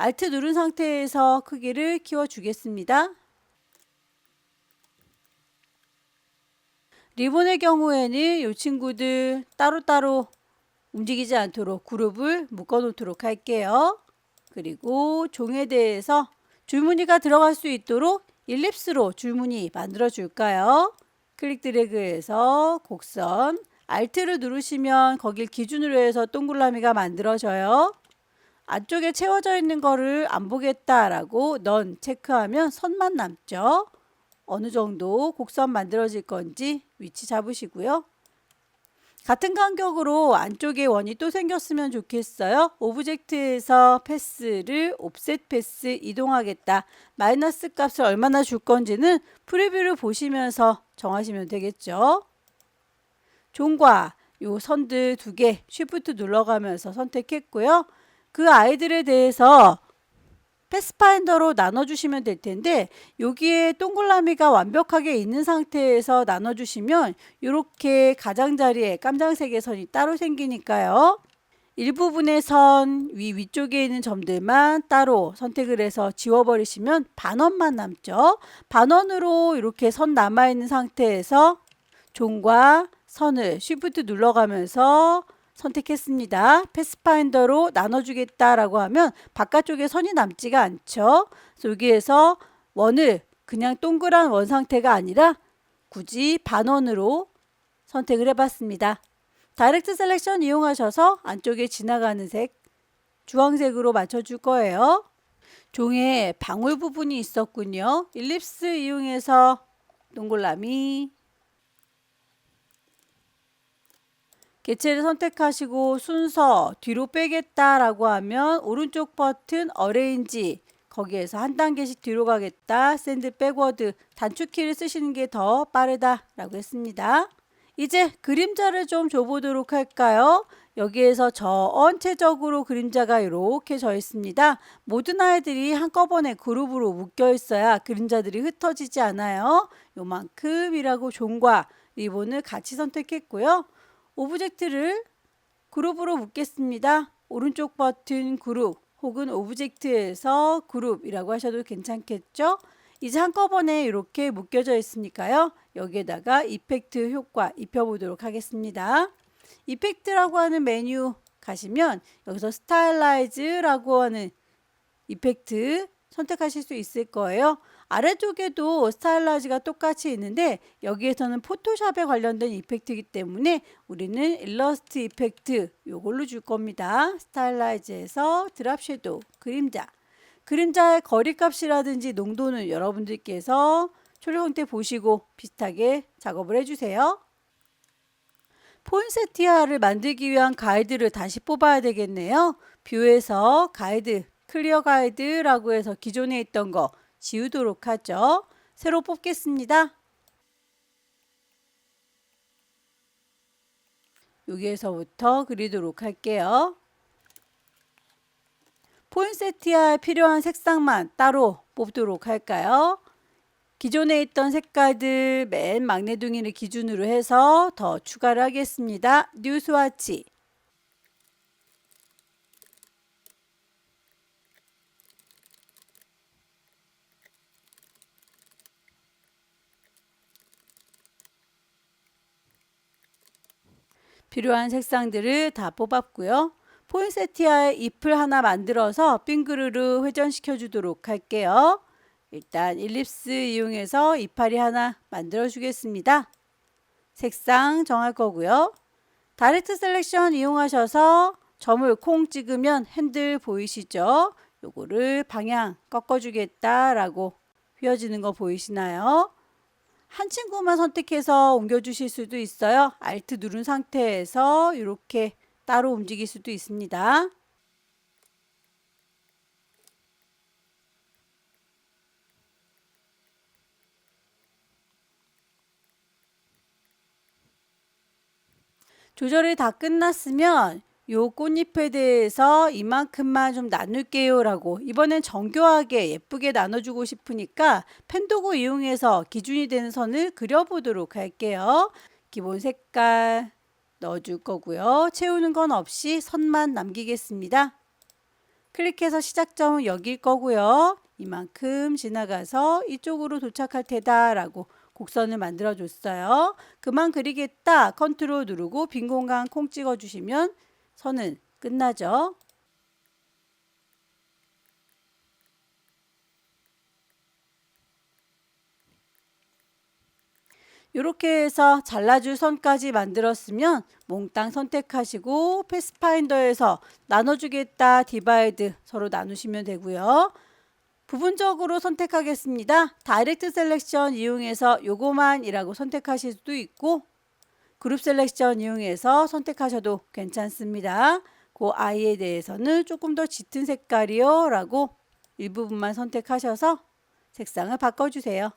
Alt 누른 상태에서 크기를 키워주겠습니다. 리본의 경우에는 이 친구들 따로따로 움직이지 않도록 그룹을 묶어 놓도록 할게요. 그리고 종에 대해서 줄무늬가 들어갈 수 있도록 일립스로 줄무늬 만들어 줄까요? 클릭 드래그해서 곡선 Alt를 누르시면 거길 기준으로 해서 동그라미가 만들어져요. 안쪽에 채워져 있는 거를 안 보겠다라고 넌 체크하면 선만 남죠. 어느 정도 곡선 만들어질 건지 위치 잡으시고요. 같은 간격으로 안쪽에 원이 또 생겼으면 좋겠어요. 오브젝트에서 패스를 옵셋 패스 이동하겠다. 마이너스 값을 얼마나 줄 건지는 프리뷰를 보시면서 정하시면 되겠죠. 종과 요 선들 두 개 쉬프트 눌러가면서 선택했고요. 그 아이들에 대해서 패스파인더로 나눠주시면 될 텐데 여기에 동그라미가 완벽하게 있는 상태에서 나눠주시면 이렇게 가장자리에 깜장색의 선이 따로 생기니까요. 일부분의 선 위쪽에 있는 점들만 따로 선택을 해서 지워버리시면 반원만 남죠. 반원으로 이렇게 선 남아있는 상태에서 종과 선을 쉬프트 눌러가면서 선택했습니다. 패스파인더로 나눠주겠다라고 하면 바깥쪽에 선이 남지가 않죠. 그래서 여기에서 원을 그냥 동그란 원 상태가 아니라 굳이 반원으로 선택을 해봤습니다. 다이렉트 셀렉션 이용하셔서 안쪽에 지나가는 색 주황색으로 맞춰줄 거예요. 종에 방울 부분이 있었군요. 일립스 이용해서 동그라미 개체를 선택하시고 순서 뒤로 빼겠다라고 하면 오른쪽 버튼 어레인지 거기에서 한 단계씩 뒤로 가겠다. 샌드 백워드 단축키를 쓰시는 게 더 빠르다라고 했습니다. 이제 그림자를 좀 줘보도록 할까요? 여기에서 전체적으로 그림자가 이렇게 져 있습니다. 모든 아이들이 한꺼번에 그룹으로 묶여 있어야 그림자들이 흩어지지 않아요. 요만큼이라고 종과 리본을 같이 선택했고요. 오브젝트를 그룹으로 묶겠습니다. 오른쪽 버튼 그룹 혹은 오브젝트에서 그룹이라고 하셔도 괜찮겠죠? 이제 한꺼번에 이렇게 묶여져 있으니까요. 여기에다가 이펙트 효과 입혀보도록 하겠습니다. 이펙트라고 하는 메뉴 가시면 여기서 스타일라이즈라고 하는 이펙트 선택하실 수 있을 거예요. 아래쪽에도 스타일라이즈가 똑같이 있는데 여기에서는 포토샵에 관련된 이펙트이기 때문에 우리는 일러스트 이펙트 요걸로 줄 겁니다. 스타일라이즈에서 드랍 섀도우 그림자 그림자의 거리값이라든지 농도는 여러분들께서 초록 형태 보시고 비슷하게 작업을 해주세요. 포인세티아를 만들기 위한 가이드를 다시 뽑아야 되겠네요. 뷰에서 가이드 클리어 가이드라고 해서 기존에 있던 거 지우도록 하죠. 새로 뽑겠습니다. 여기에서부터 그리도록 할게요. 포인세티아에 필요한 색상만 따로 뽑도록 할까요? 기존에 있던 색깔들 맨 막내둥이를 기준으로 해서 더 추가를 하겠습니다. 뉴 스와치 필요한 색상들을 다 뽑았고요. 포인세티아의 잎을 하나 만들어서 빙그르르 회전시켜 주도록 할게요. 일단 일립스 이용해서 이파리 하나 만들어 주겠습니다. 색상 정할 거고요. 다이렉트 셀렉션 이용하셔서 점을 콩 찍으면 핸들 보이시죠? 요거를 방향 꺾어 주겠다라고 휘어지는 거 보이시나요? 한 친구만 선택해서 옮겨 주실 수도 있어요. Alt 누른 상태에서 이렇게 따로 움직일 수도 있습니다. 조절이 다 끝났으면 요 꽃잎에 대해서 이만큼만 좀 나눌게요 라고 이번엔 정교하게 예쁘게 나눠주고 싶으니까 펜도구 이용해서 기준이 되는 선을 그려보도록 할게요. 기본 색깔 넣어줄 거고요. 채우는 건 없이 선만 남기겠습니다. 클릭해서 시작점은 여길 거고요. 이만큼 지나가서 이쪽으로 도착할 테다 라고 곡선을 만들어 줬어요. 그만 그리겠다 컨트롤 누르고 빈 공간 콩 찍어 주시면 선은 끝나죠. 이렇게 해서 잘라줄 선까지 만들었으면 몽땅 선택하시고 패스파인더에서 나눠주겠다 디바이드 서로 나누시면 되고요. 부분적으로 선택하겠습니다. 다이렉트 셀렉션 이용해서 요거만이라고 선택하실 수도 있고 그룹 셀렉션 이용해서 선택하셔도 괜찮습니다. 그 아이에 대해서는 조금 더 짙은 색깔이요 라고 일부분만 선택하셔서 색상을 바꿔주세요.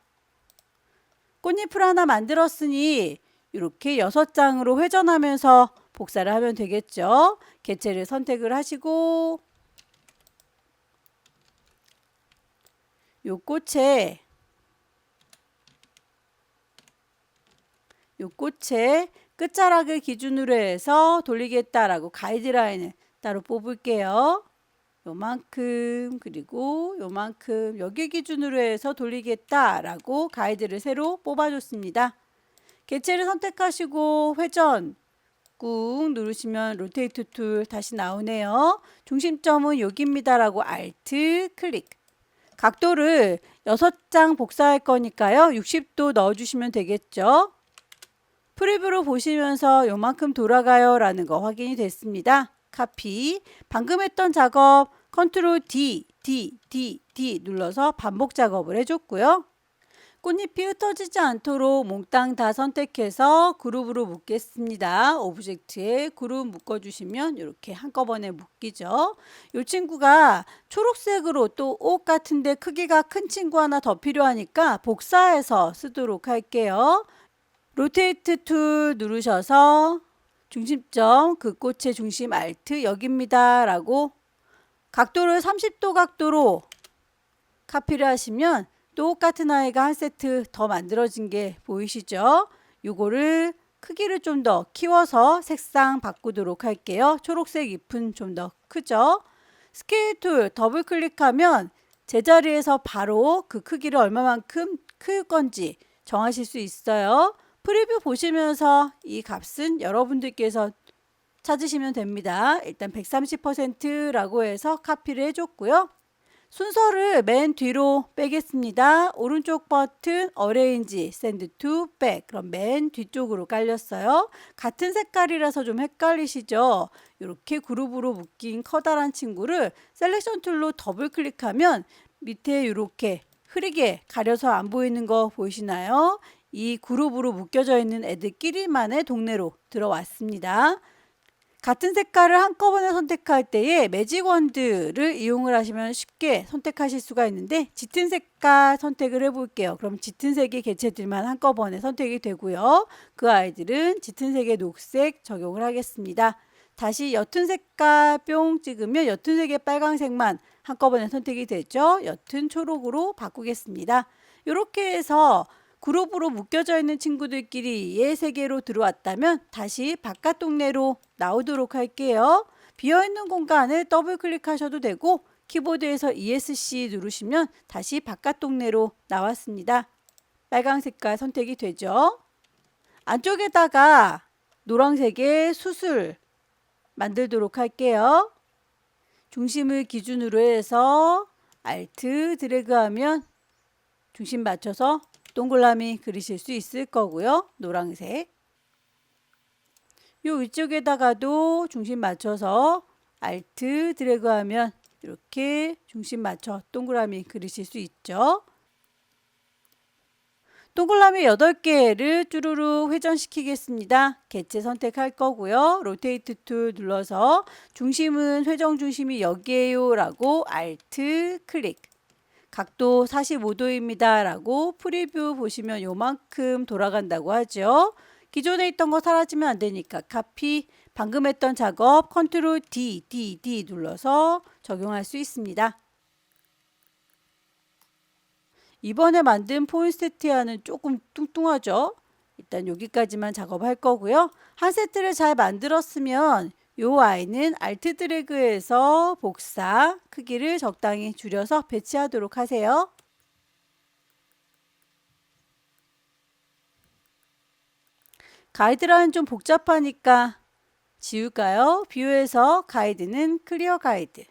꽃잎을 하나 만들었으니 이렇게 6장으로 회전하면서 복사를 하면 되겠죠. 개체를 선택을 하시고 요 꽃의 끝자락을 기준으로 해서 돌리겠다라고 가이드라인을 따로 뽑을게요. 요만큼 그리고 요만큼 여기 기준으로 해서 돌리겠다라고 가이드를 새로 뽑아줬습니다. 개체를 선택하시고 회전 꾹 누르시면 로테이트 툴 다시 나오네요. 중심점은 여기입니다라고 알트 클릭. 각도를 6장 복사할 거니까요. 60도 넣어주시면 되겠죠. 프리뷰로 보시면서 요만큼 돌아가요 라는 거 확인이 됐습니다. 카피. 방금 했던 작업 컨트롤 D 눌러서 반복 작업을 해줬고요. 꽃잎이 흩어지지 않도록 몽땅 다 선택해서 그룹으로 묶겠습니다. 오브젝트에 그룹 묶어주시면 이렇게 한꺼번에 묶이죠. 이 친구가 초록색으로 또 옷 같은데 크기가 큰 친구 하나 더 필요하니까 복사해서 쓰도록 할게요. 로테이트 툴 누르셔서 중심점 그 꽃의 중심 알트 여기입니다 라고 각도를 30도 각도로 카피를 하시면 똑같은 아이가 한 세트 더 만들어진 게 보이시죠? 요거를 크기를 좀 더 키워서 색상 바꾸도록 할게요. 초록색 잎은 좀 더 크죠? 스케일 툴 더블 클릭하면 제자리에서 바로 그 크기를 얼마만큼 클 건지 정하실 수 있어요. 프리뷰 보시면서 이 값은 여러분들께서 찾으시면 됩니다. 일단 130%라고 해서 카피를 해줬고요. 순서를 맨 뒤로 빼겠습니다. 오른쪽 버튼 어레인지 샌드 투 백. 그럼 맨 뒤쪽으로 깔렸어요. 같은 색깔이라서 좀 헷갈리시죠? 이렇게 그룹으로 묶인 커다란 친구를 셀렉션 툴로 더블 클릭하면 밑에 이렇게 흐리게 가려서 안 보이는 거 보이시나요? 이 그룹으로 묶여져 있는 애들끼리만의 동네로 들어왔습니다. 같은 색깔을 한꺼번에 선택할 때에 매직 원드를 이용을 하시면 쉽게 선택하실 수가 있는데 짙은 색깔 선택을 해볼게요. 그럼 짙은 색의 개체들만 한꺼번에 선택이 되고요. 그 아이들은 짙은 색의 녹색 적용을 하겠습니다. 다시 옅은 색깔 뿅 찍으면 옅은 색의 빨강색만 한꺼번에 선택이 되죠. 옅은 초록으로 바꾸겠습니다. 이렇게 해서 그룹으로 묶여져 있는 친구들끼리 얘 세계로 들어왔다면 다시 바깥 동네로 나오도록 할게요. 비어있는 공간을 더블 클릭하셔도 되고 키보드에서 ESC 누르시면 다시 바깥 동네로 나왔습니다. 빨강 색깔 선택이 되죠. 안쪽에다가 노란색의 수술 만들도록 할게요. 중심을 기준으로 해서 Alt 드래그하면 중심 맞춰서 동그라미 그리실 수 있을 거고요. 노란색. 요 위쪽에다가도 중심 맞춰서 Alt 드래그하면 이렇게 중심 맞춰 동그라미 그리실 수 있죠. 동그라미 8개를 쭈루루 회전시키겠습니다. 개체 선택할 거고요. 로테이트 툴 눌러서 중심은 회전 중심이 여기에요 라고 Alt 클릭. 각도 45도입니다 라고 프리뷰 보시면 요만큼 돌아간다고 하죠. 기존에 있던 거 사라지면 안 되니까 카피 방금 했던 작업 컨트롤 D 눌러서 적용할 수 있습니다. 이번에 만든 포인세티아는 조금 뚱뚱하죠? 일단 여기까지만 작업할 거고요. 한 세트를 잘 만들었으면 요 아이는 알트 드래그해서 복사, 크기를 적당히 줄여서 배치하도록 하세요. 가이드라인 좀 복잡하니까 지울까요? 뷰에서 가이드는 클리어 가이드.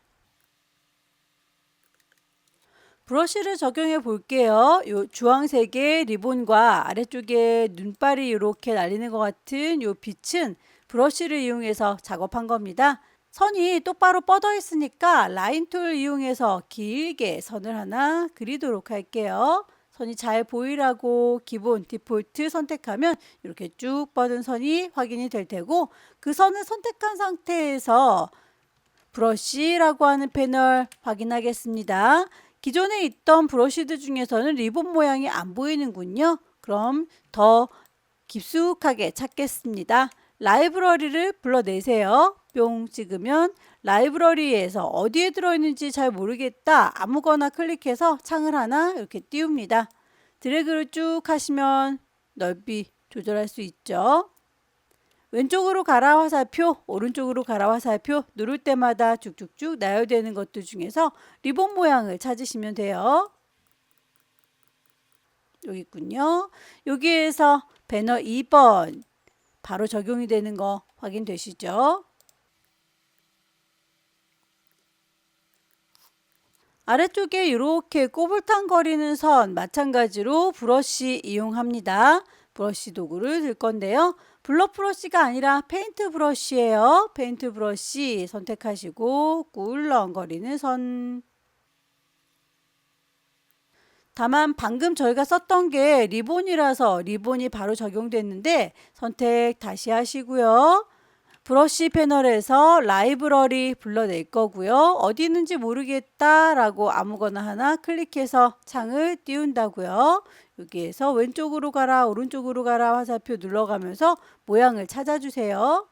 브러쉬를 적용해 볼게요. 요 주황색의 리본과 아래쪽에 눈발이 이렇게 날리는 것 같은 요 빛은 브러쉬를 이용해서 작업한 겁니다. 선이 똑바로 뻗어 있으니까 라인 툴 이용해서 길게 선을 하나 그리도록 할게요. 선이 잘 보이라고 기본 디폴트 선택하면 이렇게 쭉 뻗은 선이 확인이 될 테고, 그 선을 선택한 상태에서 브러쉬라고 하는 패널 확인하겠습니다. 기존에 있던 브러쉬들 중에서는 리본 모양이 안 보이는군요. 그럼 더 깊숙하게 찾겠습니다. 라이브러리를 불러내세요. 뿅 찍으면 라이브러리에서 어디에 들어있는지 잘 모르겠다. 아무거나 클릭해서 창을 하나 이렇게 띄웁니다. 드래그를 쭉 하시면 넓이 조절할 수 있죠. 왼쪽으로 가라 화살표, 오른쪽으로 가라 화살표 누를 때마다 쭉쭉쭉 나열되는 것들 중에서 리본 모양을 찾으시면 돼요. 여기 있군요. 여기에서 배너 2번 바로 적용이 되는 거 확인되시죠? 아래쪽에 이렇게 꼬불탕거리는 선 마찬가지로 브러쉬 이용합니다. 브러쉬 도구를 들 건데요. 블러 브러쉬가 아니라 페인트 브러쉬예요. 페인트 브러쉬 선택하시고 꿀렁거리는 선. 다만 방금 저희가 썼던 게 리본이라서 리본이 바로 적용됐는데 선택 다시 하시고요. 브러쉬 패널에서 라이브러리 불러낼 거고요. 어디 있는지 모르겠다 라고 아무거나 하나 클릭해서 창을 띄운다고요. 여기에서 왼쪽으로 가라 오른쪽으로 가라 화살표 눌러가면서 모양을 찾아주세요.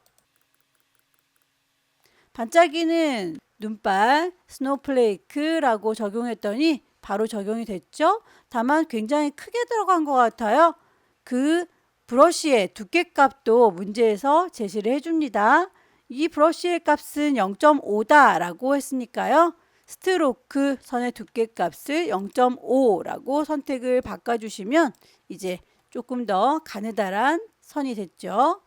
반짝이는 눈발 스노우플레이크라고 적용했더니 바로 적용이 됐죠. 다만 굉장히 크게 들어간 것 같아요. 그 브러쉬의 두께값도 문제에서 제시를 해줍니다. 이 브러쉬의 값은 0.5다 라고 했으니까요. 스트로크 선의 두께값을 0.5라고 선택을 바꿔주시면 이제 조금 더 가느다란 선이 됐죠.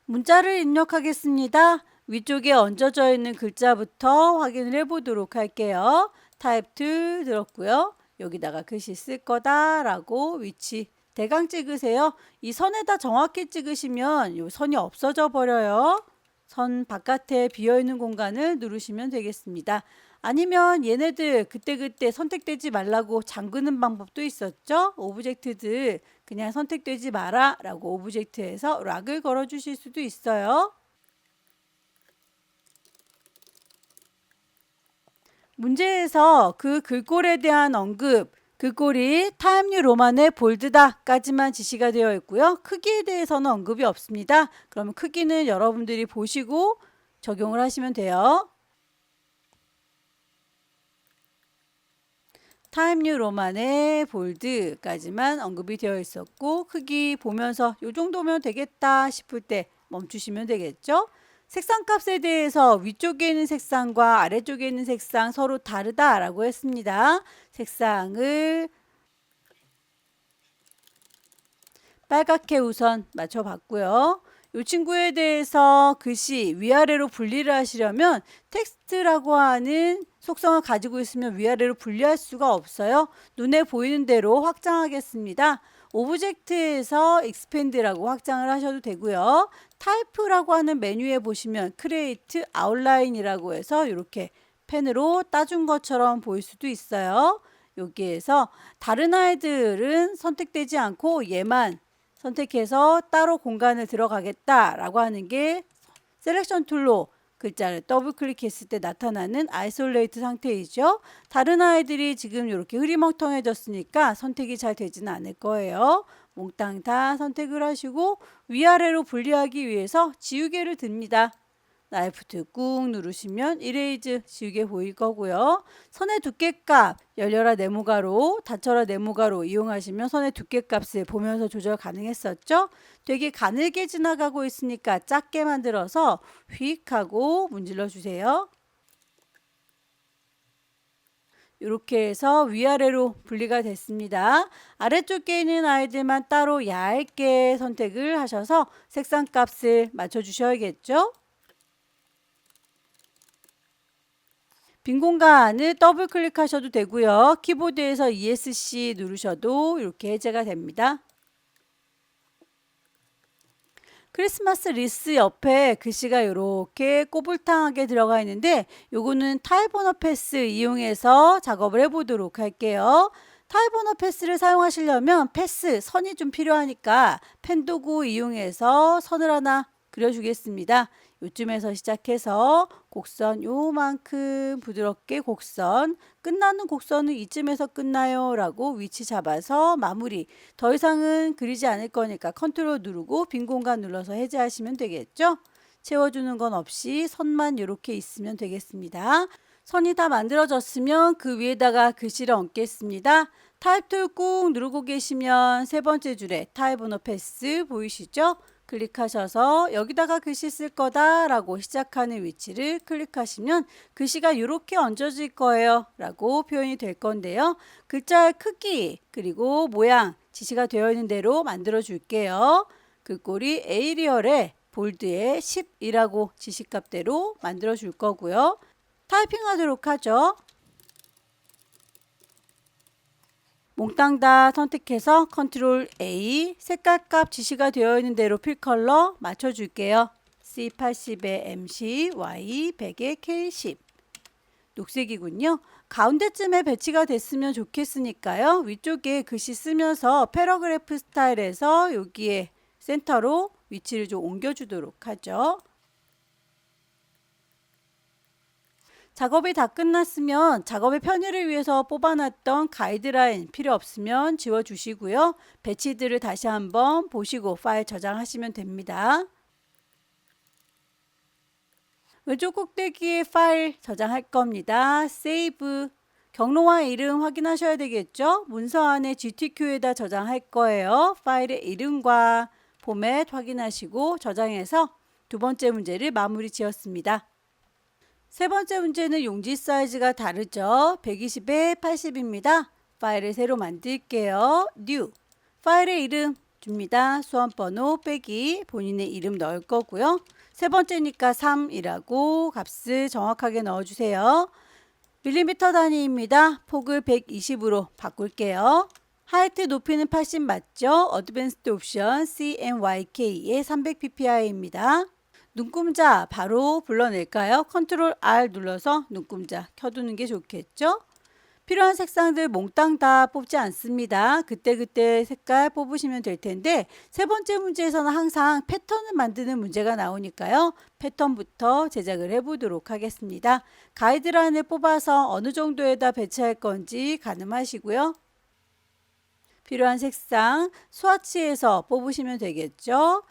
문자를 입력하겠습니다. 위쪽에 얹어져 있는 글자부터 확인을 해보도록 할게요. 타입 2 들었고요. 여기다가 글씨 쓸 거다 라고 위치 대강 찍으세요. 이 선에다 정확히 찍으시면 이 선이 없어져 버려요. 선 바깥에 비어있는 공간을 누르시면 되겠습니다. 아니면 얘네들 그때그때 선택되지 말라고 잠그는 방법도 있었죠. 오브젝트들 그냥 선택되지 마라 라고 오브젝트에서 락을 걸어 주실 수도 있어요. 문제에서 그 글꼴에 대한 언급, 글꼴이 타임뉴 로만의 볼드다 까지만 지시가 되어 있고요. 크기에 대해서는 언급이 없습니다. 그러면 크기는 여러분들이 보시고 적용을 하시면 돼요. 타임뉴 로만의 볼드까지만 언급이 되어 있었고, 크기 보면서 이 정도면 되겠다 싶을 때 멈추시면 되겠죠. 색상 값에 대해서 위쪽에 있는 색상과 아래쪽에 있는 색상 서로 다르다라고 했습니다. 색상을 빨갛게 우선 맞춰봤고요. 이 친구에 대해서 글씨 위아래로 분리를 하시려면 텍스트라고 하는 속성을 가지고 있으면 위아래로 분리할 수가 없어요. 눈에 보이는 대로 확장하겠습니다. 오브젝트에서 익스펜드라고 확장을 하셔도 되고요. 타입라고 하는 메뉴에 보시면 크리에이트 아웃라인이라고 해서 이렇게 펜으로 따준 것처럼 보일 수도 있어요. 여기에서 다른 아이들은 선택되지 않고 얘만 선택해서 따로 공간을 들어가겠다라고 하는 게 셀렉션 툴로 글자를 더블 클릭했을 때 나타나는 아이솔레이트 상태이죠. 다른 아이들이 지금 이렇게 흐리멍텅해졌으니까 선택이 잘 되지는 않을 거예요. 몽땅 다 선택을 하시고 위아래로 분리하기 위해서 지우개를 듭니다. 나이프트 꾹 누르시면 이레이즈 지우개 보일 거고요. 선의 두께값 열려라 네모가로, 닫혀라 네모가로 이용하시면 선의 두께값을 보면서 조절 가능했었죠. 되게 가늘게 지나가고 있으니까 작게 만들어서 휙 하고 문질러 주세요. 이렇게 해서 위아래로 분리가 됐습니다. 아래쪽에 있는 아이들만 따로 얇게 선택을 하셔서 색상 값을 맞춰 주셔야겠죠. 빈 공간을 더블 클릭하셔도 되고요. 키보드에서 ESC 누르셔도 이렇게 해제가 됩니다. 크리스마스 리스 옆에 글씨가 이렇게 꼬불탕하게 들어가 있는데 요거는 타입 언어 패스 이용해서 작업을 해보도록 할게요. 타입 언어 패스를 사용하시려면 패스, 선이 좀 필요하니까 펜 도구 이용해서 선을 하나 그려주겠습니다. 요쯤에서 시작해서 곡선 요만큼 부드럽게 곡선, 끝나는 곡선은 이쯤에서 끝나요 라고 위치 잡아서 마무리. 더 이상은 그리지 않을 거니까 컨트롤 누르고 빈 공간 눌러서 해제하시면 되겠죠. 채워주는 건 없이 선만 이렇게 있으면 되겠습니다. 선이 다 만들어졌으면 그 위에다가 글씨를 얹겠습니다. 타입 툴 꾹 누르고 계시면 세 번째 줄에 타입 언어 패스 보이시죠? 클릭하셔서 여기다가 글씨 쓸 거다 라고 시작하는 위치를 클릭하시면 글씨가 이렇게 얹어질 거예요 라고 표현이 될 건데요. 글자의 크기 그리고 모양 지시가 되어 있는 대로 만들어 줄게요. 글꼴이 에이리얼에 볼드에 10이라고 지시값대로 만들어 줄 거고요. 타이핑 하도록 하죠. 몽땅 다 선택해서 컨트롤 A 색깔값 지시가 되어 있는 대로 필 컬러 맞춰줄게요. C80에 M10, Y 100에 K10 녹색이군요. 가운데쯤에 배치가 됐으면 좋겠으니까요. 위쪽에 글씨 쓰면서 패러그래프 스타일에서 여기에 센터로 위치를 좀 옮겨주도록 하죠. 작업이 다 끝났으면 작업의 편의를 위해서 뽑아놨던 가이드라인 필요 없으면 지워주시고요. 배치들을 다시 한번 보시고 파일 저장하시면 됩니다. 왼쪽 꼭대기에 파일 저장할 겁니다. 세이브. 경로와 이름 확인하셔야 되겠죠? 문서 안에 GTQ에다 저장할 거예요. 파일의 이름과 포맷 확인하시고 저장해서 두 번째 문제를 마무리 지었습니다. 세 번째 문제는 용지 사이즈가 다르죠. 120에 80입니다. 파일을 새로 만들게요. New. 파일의 이름 줍니다. 수험번호 빼기 본인의 이름 넣을 거고요. 세 번째니까 3이라고 값을 정확하게 넣어주세요. 밀리미터 단위입니다. 폭을 120으로 바꿀게요. 하이트 높이는 80 맞죠? 어드밴스드 옵션 CMYK의 300ppi입니다. 눈금자 바로 불러낼까요? 컨트롤 R 눌러서 눈금자 켜두는 게 좋겠죠? 필요한 색상들 몽땅 다 뽑지 않습니다. 그때그때 색깔 뽑으시면 될 텐데 세 번째 문제에서는 항상 패턴을 만드는 문제가 나오니까요. 패턴부터 제작을 해보도록 하겠습니다. 가이드라인을 뽑아서 어느 정도에다 배치할 건지 가늠하시고요. 필요한 색상 스와치에서 뽑으시면 되겠죠.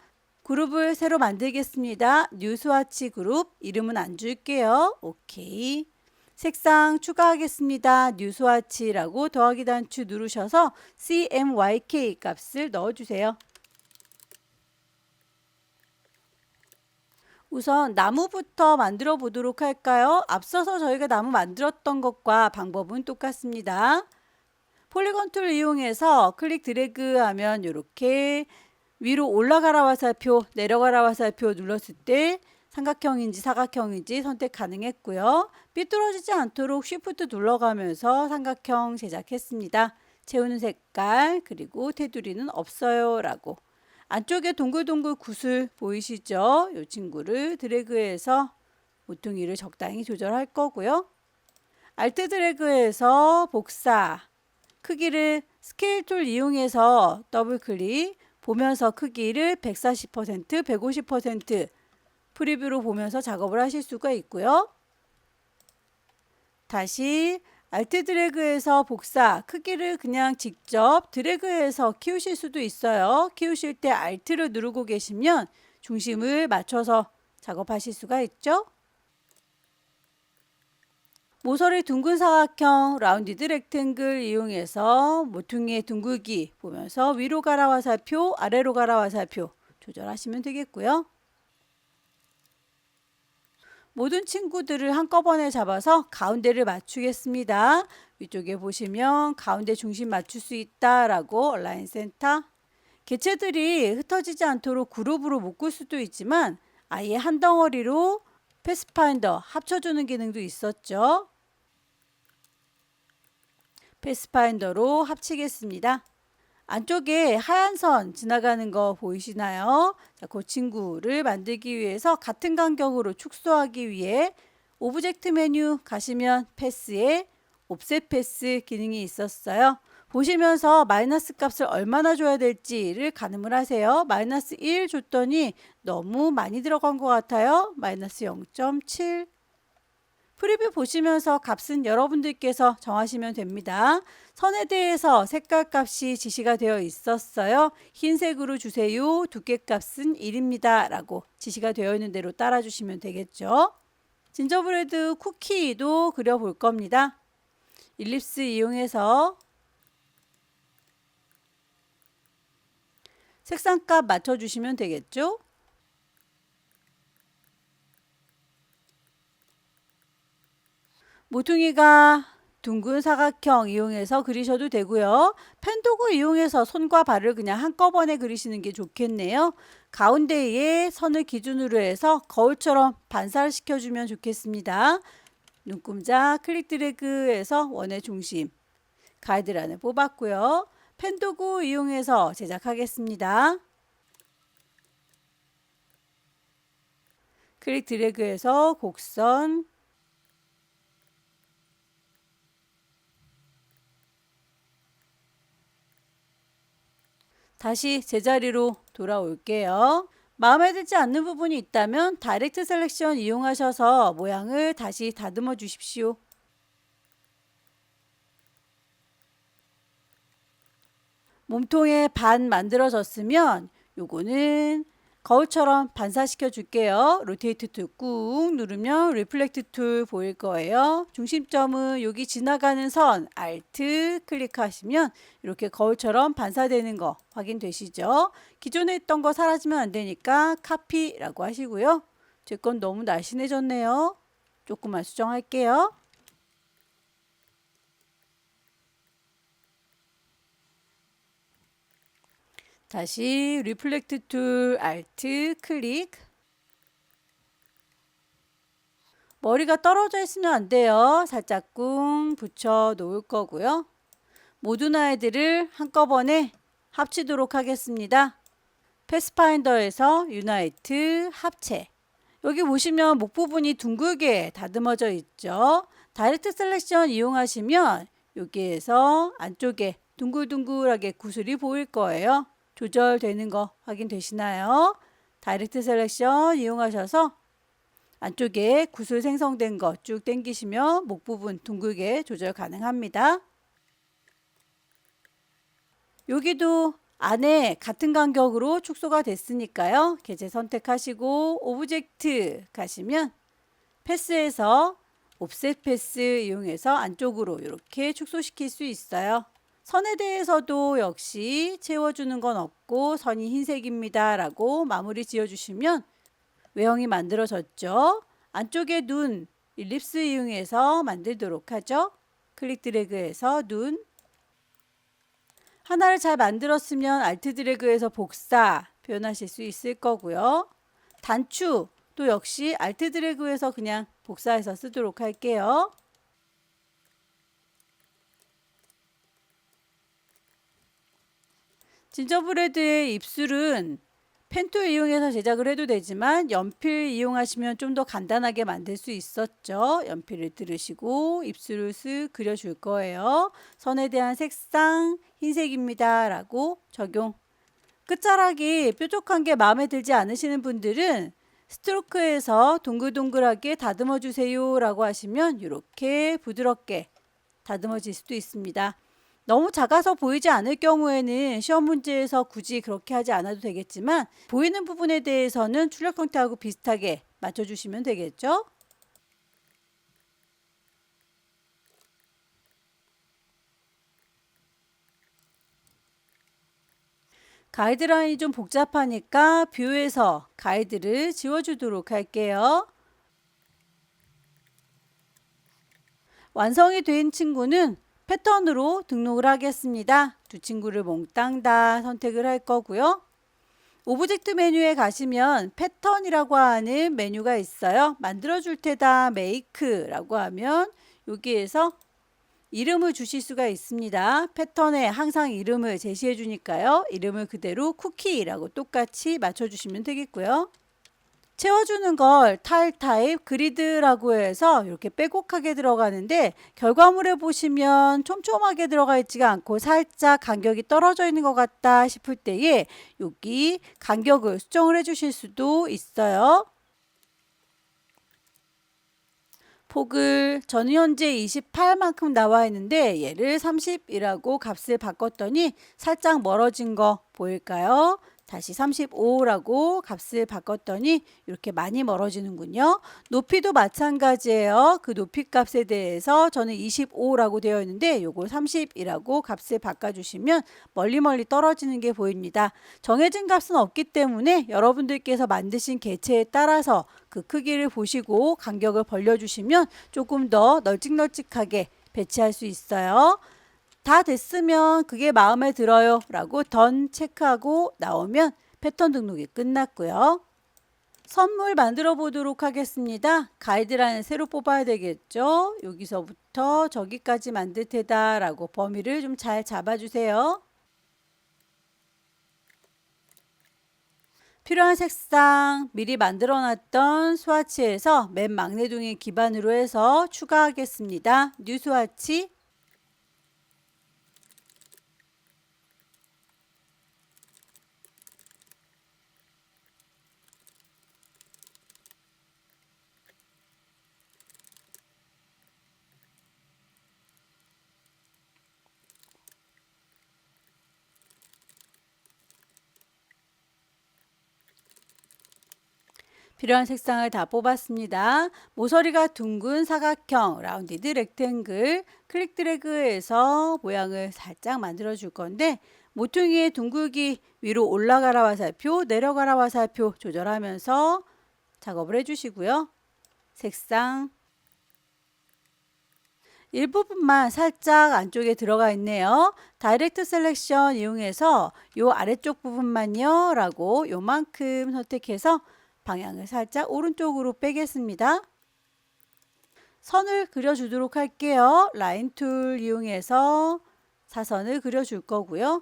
그룹을 새로 만들겠습니다. 뉴 스와치 그룹 이름은 안 줄게요. 오케이. 색상 추가하겠습니다. 뉴 스와치라고 더하기 단추 누르셔서 CMYK 값을 넣어주세요. 우선 나무부터 만들어 보도록 할까요? 앞서서 저희가 나무 만들었던 것과 방법은 똑같습니다. 폴리건 툴 이용해서 클릭 드래그 하면 이렇게 위로 올라가라 화살표, 내려가라 화살표 눌렀을 때 삼각형인지 사각형인지 선택 가능했고요. 삐뚤어지지 않도록 쉬프트 눌러가면서 삼각형 제작했습니다. 채우는 색깔 그리고 테두리는 없어요 라고. 안쪽에 동글동글 구슬 보이시죠? 이 친구를 드래그해서 모퉁이를 적당히 조절할 거고요. 알트 드래그해서 복사 크기를 스케일 툴 이용해서 더블 클릭 보면서 크기를 140%, 150% 프리뷰로 보면서 작업을 하실 수가 있고요. 다시 알트 드래그해서 복사, 크기를 그냥 직접 드래그해서 키우실 수도 있어요. 키우실 때 알트를 누르고 계시면 중심을 맞춰서 작업하실 수가 있죠. 모서리 둥근 사각형 라운디드 렉탱글 이용해서 모퉁이의 둥글기 보면서 위로 가라 화살표, 아래로 가라 화살표 조절하시면 되겠고요. 모든 친구들을 한꺼번에 잡아서 가운데를 맞추겠습니다. 위쪽에 보시면 가운데 중심 맞출 수 있다라고 얼라인 센터. 개체들이 흩어지지 않도록 그룹으로 묶을 수도 있지만 아예 한 덩어리로 패스파인더 합쳐주는 기능도 있었죠. 패스파인더로 합치겠습니다. 안쪽에 하얀 선 지나가는 거 보이시나요? 자, 그 친구를 만들기 위해서 같은 간격으로 축소하기 위해 오브젝트 메뉴 가시면 패스에 옵셋 패스 기능이 있었어요. 보시면서 마이너스 값을 얼마나 줘야 될지를 가늠을 하세요. 마이너스 1 줬더니 너무 많이 들어간 것 같아요. 마이너스 0.7. 프리뷰 보시면서 값은 여러분들께서 정하시면 됩니다. 선에 대해서 색깔 값이 지시가 되어 있었어요. 흰색으로 주세요. 두께 값은 1입니다. 라고 지시가 되어 있는 대로 따라 주시면 되겠죠. 진저브레드 쿠키도 그려볼 겁니다. 일립스 이용해서 색상값 맞춰주시면 되겠죠. 모퉁이가 둥근 사각형 이용해서 그리셔도 되고요. 펜도구 이용해서 손과 발을 그냥 한꺼번에 그리시는 게 좋겠네요. 가운데에 선을 기준으로 해서 거울처럼 반사시켜주면 좋겠습니다. 눈금자 클릭 드래그해서 원의 중심 가이드란을 뽑았고요. 펜도구 이용해서 제작하겠습니다. 클릭 드래그해서 곡선 다시 제자리로 돌아올게요. 마음에 들지 않는 부분이 있다면 다이렉트 셀렉션 이용하셔서 모양을 다시 다듬어 주십시오. 몸통에 반 만들어졌으면 요거는 거울처럼 반사시켜 줄게요. 로테이트 툴 꾹 누르면 리플렉트 툴 보일 거예요. 중심점은 여기 지나가는 선 Alt 클릭하시면 이렇게 거울처럼 반사되는 거 확인되시죠? 기존에 있던 거 사라지면 안 되니까 카피라고 하시고요. 제 건 너무 날씬해졌네요. 조금만 수정할게요. 다시 리플렉트 툴 Alt 클릭. 머리가 떨어져 있으면 안 돼요. 살짝 꿍 붙여 놓을 거고요. 모든 아이들을 한꺼번에 합치도록 하겠습니다. 패스파인더에서 유나이트 합체. 여기 보시면 목 부분이 둥글게 다듬어져 있죠. 다이렉트 셀렉션 이용하시면 여기에서 안쪽에 둥글둥글하게 구슬이 보일 거예요. 조절되는 거 확인되시나요? 다이렉트 셀렉션 이용하셔서 안쪽에 구슬 생성된 거 쭉 당기시면 목 부분 둥글게 조절 가능합니다. 여기도 안에 같은 간격으로 축소가 됐으니까요. 계제 선택하시고 오브젝트 가시면 패스에서 옵셋 패스 이용해서 안쪽으로 이렇게 축소시킬 수 있어요. 선에 대해서도 역시 채워주는 건 없고 선이 흰색입니다 라고 마무리 지어주시면 외형이 만들어졌죠. 안쪽에 눈 일립스 이용해서 만들도록 하죠. 클릭 드래그해서 눈 하나를 잘 만들었으면 알트 드래그해서 복사 표현하실 수 있을 거고요. 단추 또 역시 알트 드래그해서 그냥 복사해서 쓰도록 할게요. 진저브레드의 입술은 펜툴 이용해서 제작을 해도 되지만 연필 이용하시면 좀 더 간단하게 만들 수 있었죠. 연필을 들으시고 입술을 쓱 그려줄 거예요. 선에 대한 색상 흰색입니다 라고 적용. 끝자락이 뾰족한 게 마음에 들지 않으시는 분들은 스트로크에서 동글동글하게 다듬어 주세요 라고 하시면 이렇게 부드럽게 다듬어질 수도 있습니다. 너무 작아서 보이지 않을 경우에는 시험 문제에서 굳이 그렇게 하지 않아도 되겠지만 보이는 부분에 대해서는 출력 형태하고 비슷하게 맞춰주시면 되겠죠. 가이드라인이 좀 복잡하니까 뷰에서 가이드를 지워주도록 할게요. 완성이 된 친구는 패턴으로 등록을 하겠습니다. 두 친구를 몽땅 다 선택을 할 거고요. 오브젝트 메뉴에 가시면 패턴이라고 하는 메뉴가 있어요. 만들어줄 테다 메이크라고 하면 여기에서 이름을 주실 수가 있습니다. 패턴에 항상 이름을 제시해 주니까요. 이름을 그대로 쿠키라고 똑같이 맞춰주시면 되겠고요. 채워주는 걸 타일 타입 그리드라고 해서 이렇게 빼곡하게 들어가는데 결과물에 보시면 촘촘하게 들어가 있지가 않고 살짝 간격이 떨어져 있는 것 같다 싶을 때에 여기 간격을 수정을 해 주실 수도 있어요. 폭을 저는 현재 28만큼 나와 있는데 얘를 30이라고 값을 바꿨더니 살짝 멀어진 거 보일까요? 다시 35라고 값을 바꿨더니 이렇게 많이 멀어지는군요. 높이도 마찬가지예요. 그 높이 값에 대해서 저는 25라고 되어 있는데 요거 30이라고 값을 바꿔주시면 멀리 떨어지는 게 보입니다. 정해진 값은 없기 때문에 여러분들께서 만드신 개체에 따라서 그 크기를 보시고 간격을 벌려주시면 조금 더 널찍널찍하게 배치할 수 있어요. 다 됐으면 그게 마음에 들어요 라고 던 체크하고 나오면 패턴 등록이 끝났고요. 선물 만들어 보도록 하겠습니다. 가이드라인 새로 뽑아야 되겠죠. 여기서부터 저기까지 만들 테다 라고 범위를 좀 잘 잡아주세요. 필요한 색상 미리 만들어 놨던 스와치에서 맨 막내둥이 기반으로 해서 추가하겠습니다. 뉴 스와치. 필요한 색상을 다 뽑았습니다. 모서리가 둥근 사각형 라운디드 렉탱글 클릭 드래그해서 모양을 살짝 만들어 줄 건데 모퉁이의 둥글기 위로 올라가라 화살표 내려가라 화살표 조절하면서 작업을 해주시고요. 색상 일부분만 살짝 안쪽에 들어가 있네요. 다이렉트 셀렉션 이용해서 요 아래쪽 부분만요 라고 요만큼 선택해서 방향을 살짝 오른쪽으로 빼겠습니다. 선을 그려주도록 할게요. 라인 툴 이용해서 사선을 그려줄 거고요.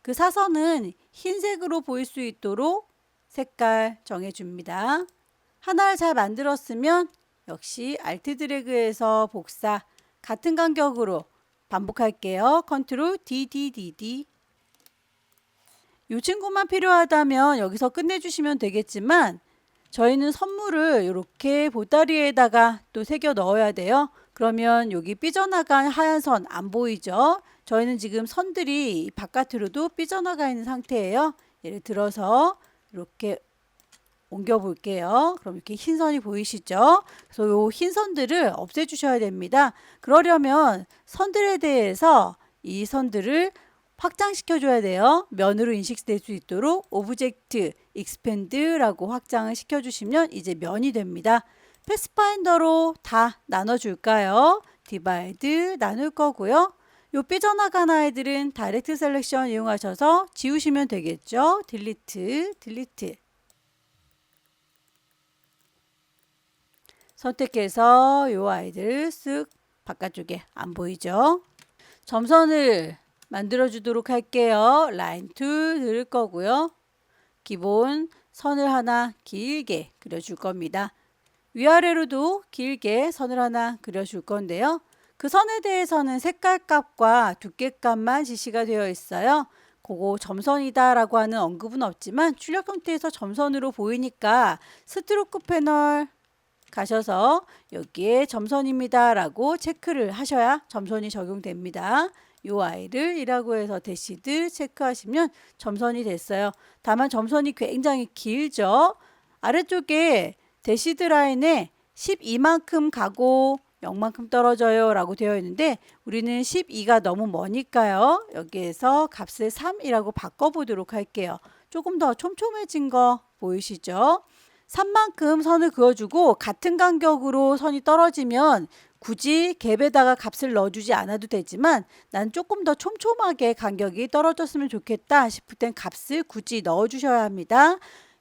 그 사선은 흰색으로 보일 수 있도록 색깔 정해줍니다. 하나를 잘 만들었으면 역시 알트 드래그해서 복사 같은 간격으로 반복할게요. 컨트롤 DDDD. 이 친구만 필요하다면 여기서 끝내주시면 되겠지만 저희는 선물을 이렇게 보따리에다가 또 새겨 넣어야 돼요. 그러면 여기 삐져나간 하얀 선 안 보이죠? 저희는 지금 선들이 바깥으로도 삐져나가 있는 상태예요. 예를 들어서 이렇게 옮겨 볼게요. 그럼 이렇게 흰 선이 보이시죠? 그래서 이 흰 선들을 없애 주셔야 됩니다. 그러려면 선들에 대해서 이 선들을 확장시켜 줘야 돼요. 면으로 인식될 수 있도록 오브젝트 익스펜드라고 확장을 시켜 주시면 이제 면이 됩니다. 패스파인더로 다 나눠 줄까요? 디바이드 나눌 거고요. 요 삐져나간 아이들은 다이렉트 셀렉션 이용하셔서 지우시면 되겠죠. 딜리트 딜리트. 선택해서 요 아이들 쓱 바깥쪽에 안 보이죠? 점선을 만들어 주도록 할게요. 라인 툴 들을 거고요. 기본 선을 하나 길게 그려줄 겁니다. 위아래로도 길게 선을 하나 그려줄 건데요. 그 선에 대해서는 색깔 값과 두께 값만 지시가 되어 있어요. 그거 점선이다 라고 하는 언급은 없지만 출력 형태에서 점선으로 보이니까 스트로크 패널 가셔서 여기에 점선입니다 라고 체크를 하셔야 점선이 적용됩니다. 요 아이를 이라고 해서 대시드 체크하시면 점선이 됐어요. 다만 점선이 굉장히 길죠. 아래쪽에 대시드 라인에 12만큼 가고 0만큼 떨어져요 라고 되어 있는데 우리는 12가 너무 머니까요. 여기에서 값을 3이라고 바꿔보도록 할게요. 조금 더 촘촘해진 거 보이시죠? 3만큼 선을 그어주고 같은 간격으로 선이 떨어지면 굳이 갭에다가 값을 넣어주지 않아도 되지만 난 조금 더 촘촘하게 간격이 떨어졌으면 좋겠다 싶을 땐 값을 굳이 넣어주셔야 합니다.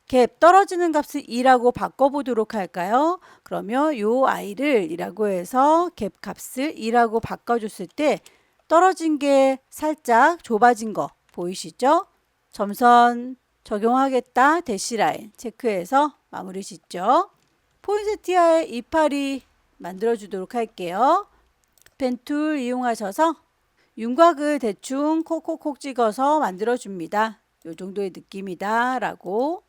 갭 떨어지는 값을 2라고 바꿔보도록 할까요? 그러면 요 i를 2라고 해서 갭 값을 2라고 바꿔줬을 때 떨어진 게 살짝 좁아진 거 보이시죠? 점선 적용하겠다 대시라인 체크해서 마무리 짓죠. 포인세티아의 이파리 만들어주도록 할게요. 펜 툴 이용하셔서 윤곽을 대충 콕콕콕 찍어서 만들어줍니다. 요 정도의 느낌이다 라고.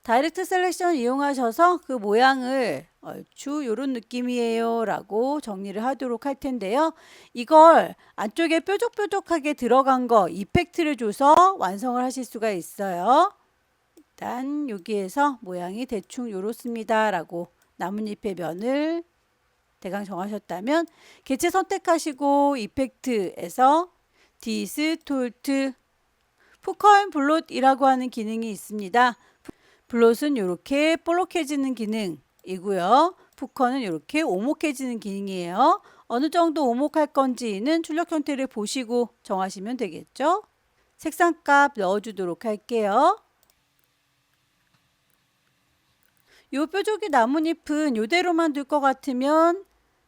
다이렉트 셀렉션 이용하셔서 그 모양을 얼추 요런 느낌이에요 라고 정리를 하도록 할 텐데요. 이걸 안쪽에 뾰족뾰족하게 들어간 거 이펙트를 줘서 완성을 하실 수가 있어요. 일단 여기에서 모양이 대충 요렇습니다 라고 나뭇잎의 면을 대강 정하셨다면 개체 선택하시고 이펙트에서 디스톨트 푸커 앤 블롯이라고 하는 기능이 있습니다. 블롯은 이렇게 볼록해지는 기능이고요. 푸커는 이렇게 오목해지는 기능이에요. 어느 정도 오목할 건지는 출력 형태를 보시고 정하시면 되겠죠. 색상값 넣어주도록 할게요. 요 뾰족이 나뭇잎은 요대로만 둘 것 같으면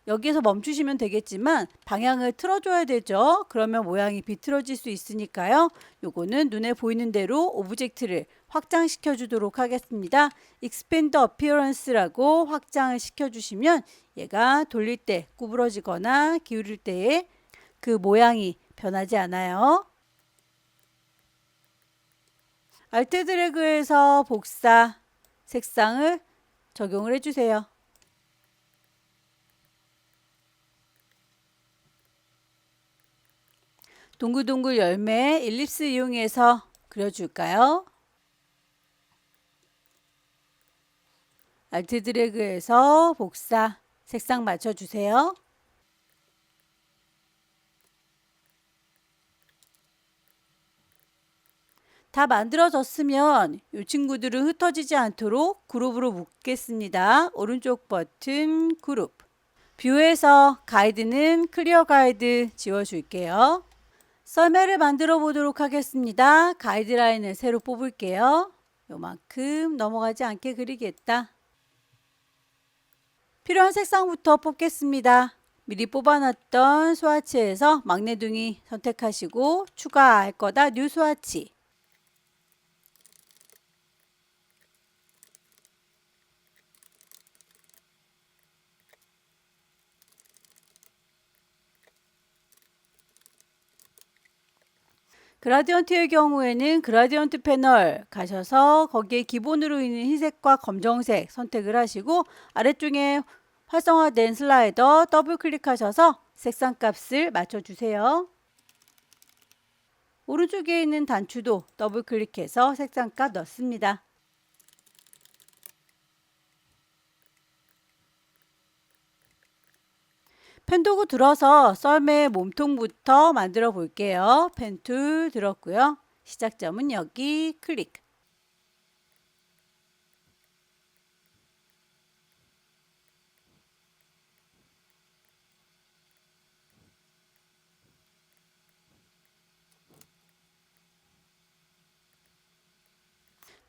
여기에서 멈추시면 되겠지만 방향을 틀어줘야 되죠. 그러면 모양이 비틀어질 수 있으니까요. 요거는 눈에 보이는 대로 오브젝트를 확장시켜 주도록 하겠습니다. Expand Appearance라고 확장을 시켜주시면 얘가 돌릴 때 구부러지거나 기울일 때에 그 모양이 변하지 않아요. Alt 드래그해서 복사 색상을 적용을 해주세요. 동글동글 열매 일립스 이용해서 그려줄까요? Alt 드래그해서 복사 색상 맞춰주세요. 다 만들어졌으면 이 친구들은 흩어지지 않도록 그룹으로 묶겠습니다. 오른쪽 버튼 그룹. 뷰에서 가이드는 클리어 가이드 지워줄게요. 썰매를 만들어 보도록 하겠습니다. 가이드라인을 새로 뽑을게요. 요만큼 넘어가지 않게 그리겠다. 필요한 색상부터 뽑겠습니다. 미리 뽑아놨던 스와치에서 막내둥이 선택하시고 추가할 거다 뉴 스와치. 그라디언트의 경우에는 그라디언트 패널 가셔서 거기에 기본으로 있는 흰색과 검정색 선택을 하시고 아래쪽에 활성화된 슬라이더 더블 클릭하셔서 색상 값을 맞춰주세요. 오른쪽에 있는 단추도 더블 클릭해서 색상 값 넣습니다. 펜도구 들어서 썰매 몸통부터 만들어 볼게요. 펜 툴 들었고요. 시작점은 여기 클릭.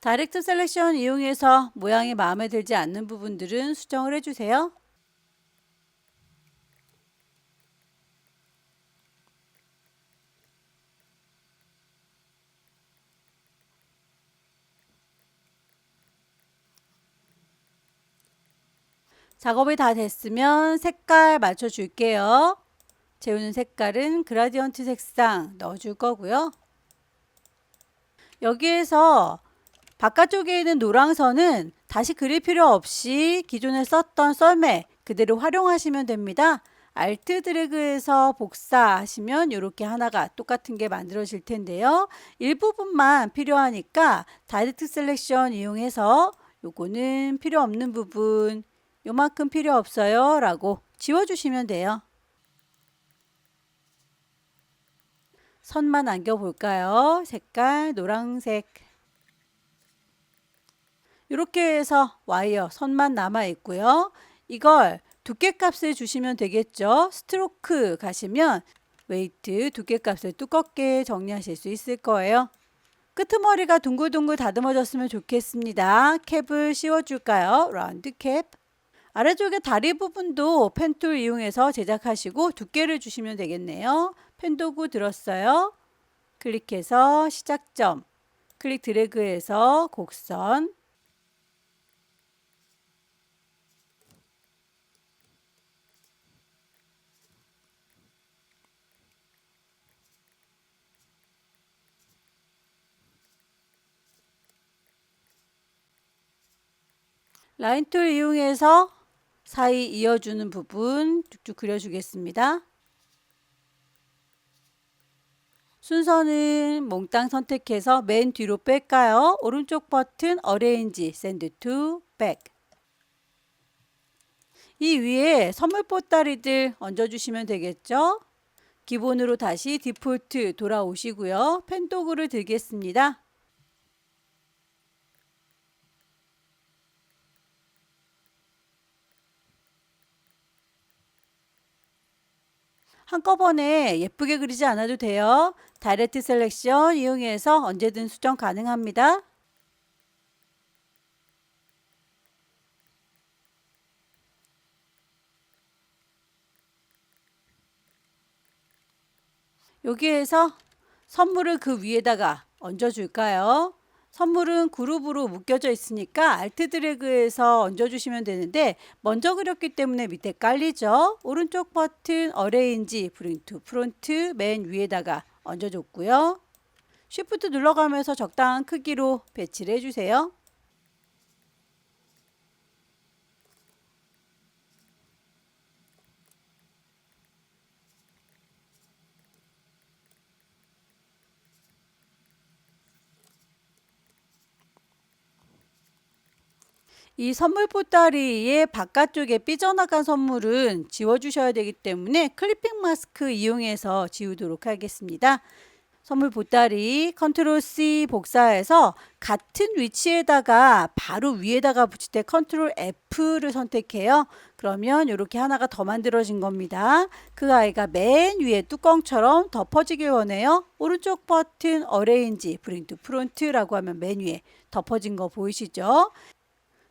다이렉트 셀렉션 이용해서 모양이 마음에 들지 않는 부분들은 수정을 해주세요. 작업이 다 됐으면 색깔 맞춰줄게요. 재우는 색깔은 그라디언트 색상 넣어줄 거고요. 여기에서 바깥쪽에 있는 노랑선은 다시 그릴 필요 없이 기존에 썼던 썰매 그대로 활용하시면 됩니다. 알트 드래그해서 복사하시면 이렇게 하나가 똑같은 게 만들어질 텐데요. 일부분만 필요하니까 다이렉트 셀렉션 이용해서 요거는 필요 없는 부분 요만큼 필요 없어요 라고 지워주시면 돼요. 선만 남겨 볼까요? 색깔 노란색. 이렇게 해서 와이어 선만 남아 있고요. 이걸 두께 값을 주시면 되겠죠. 스트로크 가시면 웨이트 두께 값을 두껍게 정리하실 수 있을 거예요. 끄트머리가 둥글둥글 다듬어졌으면 좋겠습니다. 캡을 씌워줄까요? 라운드 캡. 아래쪽에 다리 부분도 펜툴 이용해서 제작하시고 두께를 주시면 되겠네요. 펜 도구 들었어요. 클릭해서 시작점, 클릭 드래그해서 곡선, 라인 툴 이용해서 사이 이어주는 부분 쭉쭉 그려주겠습니다. 순서는 몽땅 선택해서 맨 뒤로 뺄까요? 오른쪽 버튼 어레인지 샌드 투 백. 이 위에 선물 보따리들 얹어주시면 되겠죠? 기본으로 다시 디폴트 돌아오시고요. 펜 도구를 들겠습니다. 한꺼번에 예쁘게 그리지 않아도 돼요. 다이렉트 셀렉션 이용해서 언제든 수정 가능합니다. 여기에서 선물을 그 위에다가 얹어줄까요? 선물은 그룹으로 묶여져 있으니까 알트 드래그해서 얹어주시면 되는데 먼저 그렸기 때문에 밑에 깔리죠. 오른쪽 버튼 어레인지 브링 투 프론트 맨 위에다가 얹어줬고요. 쉬프트 눌러가면서 적당한 크기로 배치를 해주세요. 이 선물 보따리의 바깥쪽에 삐져나간 선물은 지워주셔야 되기 때문에 클리핑 마스크 이용해서 지우도록 하겠습니다. 선물 보따리 컨트롤 C 복사해서 같은 위치에다가 바로 위에다가 붙일 때 컨트롤 F를 선택해요. 그러면 이렇게 하나가 더 만들어진 겁니다. 그 아이가 맨 위에 뚜껑처럼 덮어지길 원해요. 오른쪽 버튼 어레인지 브링 투 프론트라고 하면 맨 위에 덮어진 거 보이시죠?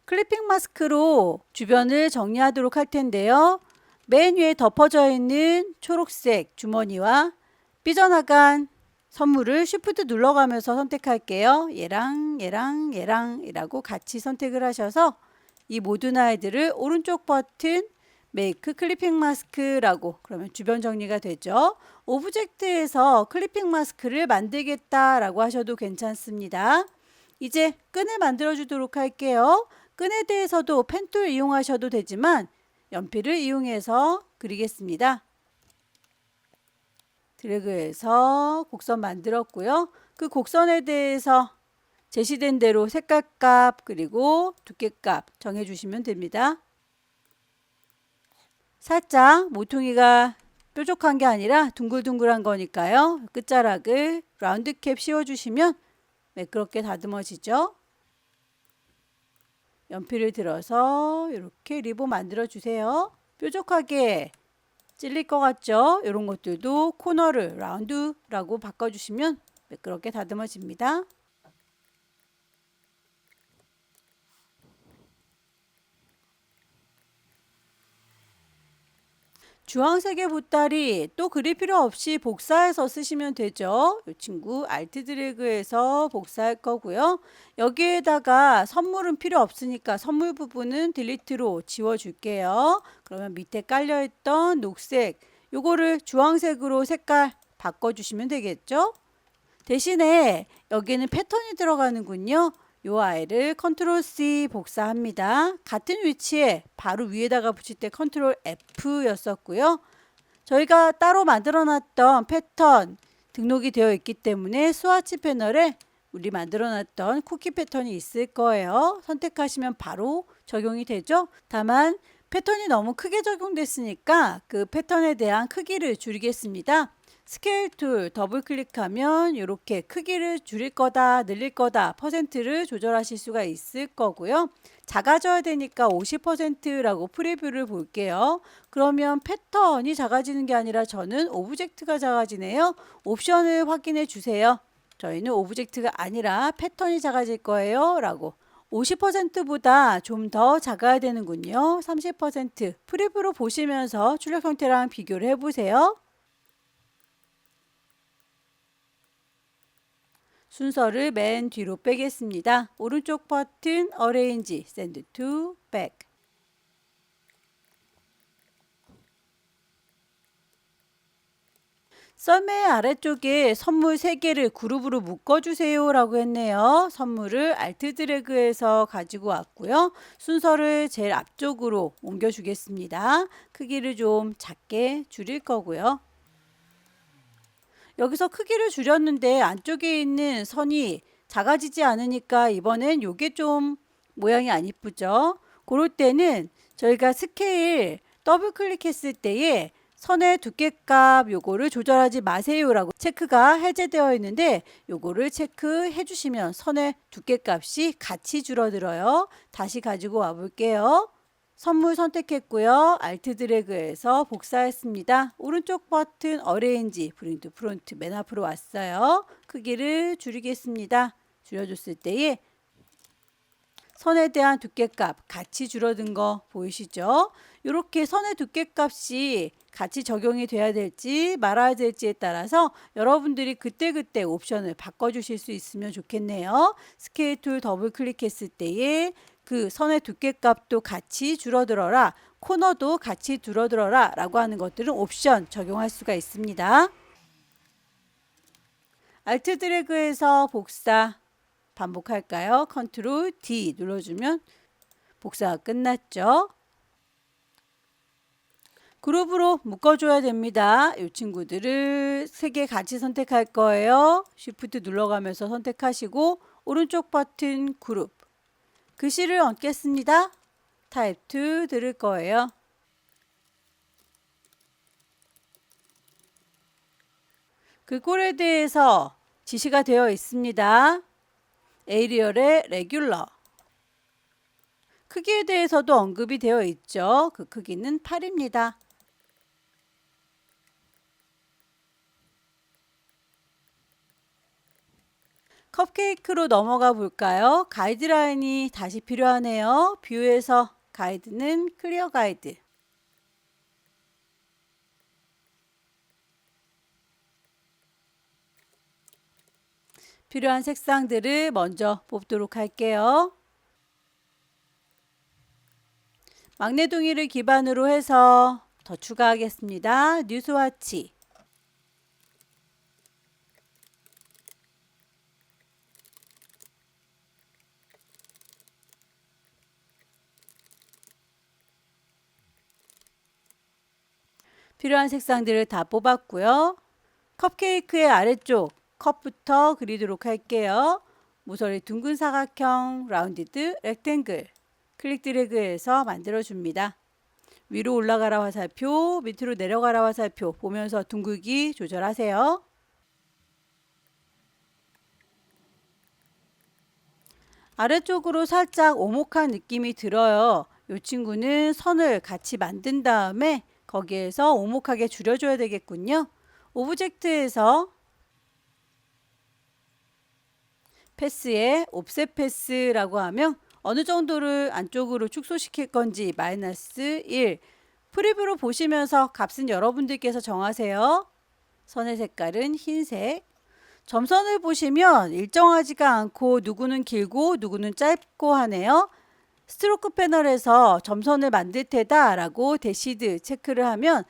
클리핑 마스크로 주변을 정리하도록 할 텐데요. 맨 위에 덮어져 있는 초록색 주머니와 삐져나간 선물을 쉬프트 눌러가면서 선택할게요. 얘랑 얘랑 얘랑이라고 같이 선택을 하셔서 이 모든 아이들을 오른쪽 버튼 메이크 클리핑 마스크라고 그러면 주변 정리가 되죠. 오브젝트에서 클리핑 마스크를 만들겠다라고 하셔도 괜찮습니다. 이제 끈을 만들어 주도록 할게요. 끈에 대해서도 펜툴 이용하셔도 되지만 연필을 이용해서 그리겠습니다. 드래그해서 곡선 만들었고요. 그 곡선에 대해서 제시된 대로 색깔값 그리고 두께값 정해주시면 됩니다. 살짝 모퉁이가 뾰족한 게 아니라 둥글둥글한 거니까요. 끝자락을 라운드 캡 씌워주시면 매끄럽게 다듬어지죠. 연필을 들어서 이렇게 리본 만들어 주세요. 뾰족하게 찔릴 것 같죠? 이런 것들도 코너를 라운드라고 바꿔주시면 매끄럽게 다듬어집니다. 주황색의 보따리 또 그릴 필요 없이 복사해서 쓰시면 되죠. 이 친구 알트 드래그해서 복사할 거고요. 여기에다가 선물은 필요 없으니까 선물 부분은 딜리트로 지워줄게요. 그러면 밑에 깔려있던 녹색 요거를 주황색으로 색깔 바꿔주시면 되겠죠. 대신에 여기는 패턴이 들어가는군요. 요 아이를 컨트롤 C 복사합니다. 같은 위치에 바로 위에다가 붙일 때 컨트롤 F였었고요. 저희가 따로 만들어 놨던 패턴 등록이 되어 있기 때문에 스와치 패널에 우리 만들어 놨던 쿠키 패턴이 있을 거예요. 선택하시면 바로 적용이 되죠. 다만 패턴이 너무 크게 적용됐으니까 그 패턴에 대한 크기를 줄이겠습니다. 스케일 툴 더블 클릭하면 이렇게 크기를 줄일 거다 늘릴 거다 퍼센트를 조절하실 수가 있을 거고요. 작아져야 되니까 50%라고 프리뷰를 볼게요. 그러면 패턴이 작아지는 게 아니라 저는 오브젝트가 작아지네요. 옵션을 확인해 주세요. 저희는 오브젝트가 아니라 패턴이 작아질 거예요 라고. 50%보다 좀 더 작아야 되는군요. 30%. 프리뷰로 보시면서 출력 형태랑 비교를 해보세요. 순서를 맨 뒤로 빼겠습니다. 오른쪽 버튼 Arrange, Send to Back. 썰매 아래쪽에 선물 3개를 그룹으로 묶어주세요 라고 했네요. 선물을 Alt 드래그해서 가지고 왔고요. 순서를 제일 앞쪽으로 옮겨주겠습니다. 크기를 좀 작게 줄일 거고요. 여기서 크기를 줄였는데 안쪽에 있는 선이 작아지지 않으니까 이번엔 요게 좀 모양이 안 이쁘죠. 그럴 때는 저희가 스케일 더블 클릭했을 때에 선의 두께값 요거를 조절하지 마세요라고 체크가 해제되어 있는데 요거를 체크해 주시면 선의 두께값이 같이 줄어들어요. 다시 가지고 와 볼게요. 선물 선택했고요. Alt 드래그해서 복사했습니다. 오른쪽 버튼 Arrange, Bring to Front 맨 앞으로 왔어요. 크기를 줄이겠습니다. 줄여줬을 때에 선에 대한 두께값 같이 줄어든 거 보이시죠? 이렇게 선의 두께값이 같이 적용이 돼야 될지 말아야 될지에 따라서 여러분들이 그때그때 옵션을 바꿔주실 수 있으면 좋겠네요. 스케일 툴 더블 클릭했을 때에 그 선의 두께값도 같이 줄어들어라, 코너도 같이 줄어들어라 라고 하는 것들은 옵션 적용할 수가 있습니다. Alt 드래그해서 복사 반복할까요? 컨트롤 D 눌러주면 복사가 끝났죠. 그룹으로 묶어줘야 됩니다. 이 친구들을 3개 같이 선택할 거예요. Shift 눌러가면서 선택하시고 오른쪽 버튼 그룹. 글씨를 얹겠습니다. Type to 들을 거예요. 글꼴에 대해서 지시가 되어 있습니다. 에리얼의 레귤러. 크기에 대해서도 언급이 되어 있죠. 그 크기는 8입니다. 컵케이크로 넘어가 볼까요? 가이드라인이 다시 필요하네요. 뷰에서 가이드는 클리어 가이드. 필요한 색상들을 먼저 뽑도록 할게요. 막내동이를 기반으로 해서 더 추가하겠습니다. 뉴스와치. 필요한 색상들을 다 뽑았고요. 컵케이크의 아래쪽 컵부터 그리도록 할게요. 모서리 둥근 사각형 라운디드 렉탱글 클릭 드래그해서 만들어줍니다. 위로 올라가라 화살표, 밑으로 내려가라 화살표 보면서 둥글기 조절하세요. 아래쪽으로 살짝 오목한 느낌이 들어요. 이 친구는 선을 같이 만든 다음에 거기에서 오목하게 줄여줘야 되겠군요. 오브젝트에서 패스에 옵셋 패스라고 하면 어느 정도를 안쪽으로 축소시킬 건지 -1 프리뷰로 보시면서 값은 여러분들께서 정하세요. 선의 색깔은 흰색. 점선을 보시면 일정하지가 않고 누구는 길고 누구는 짧고 하네요. 스트로크 패널에서 점선을 만들 테다 라고 대시드 체크를 하면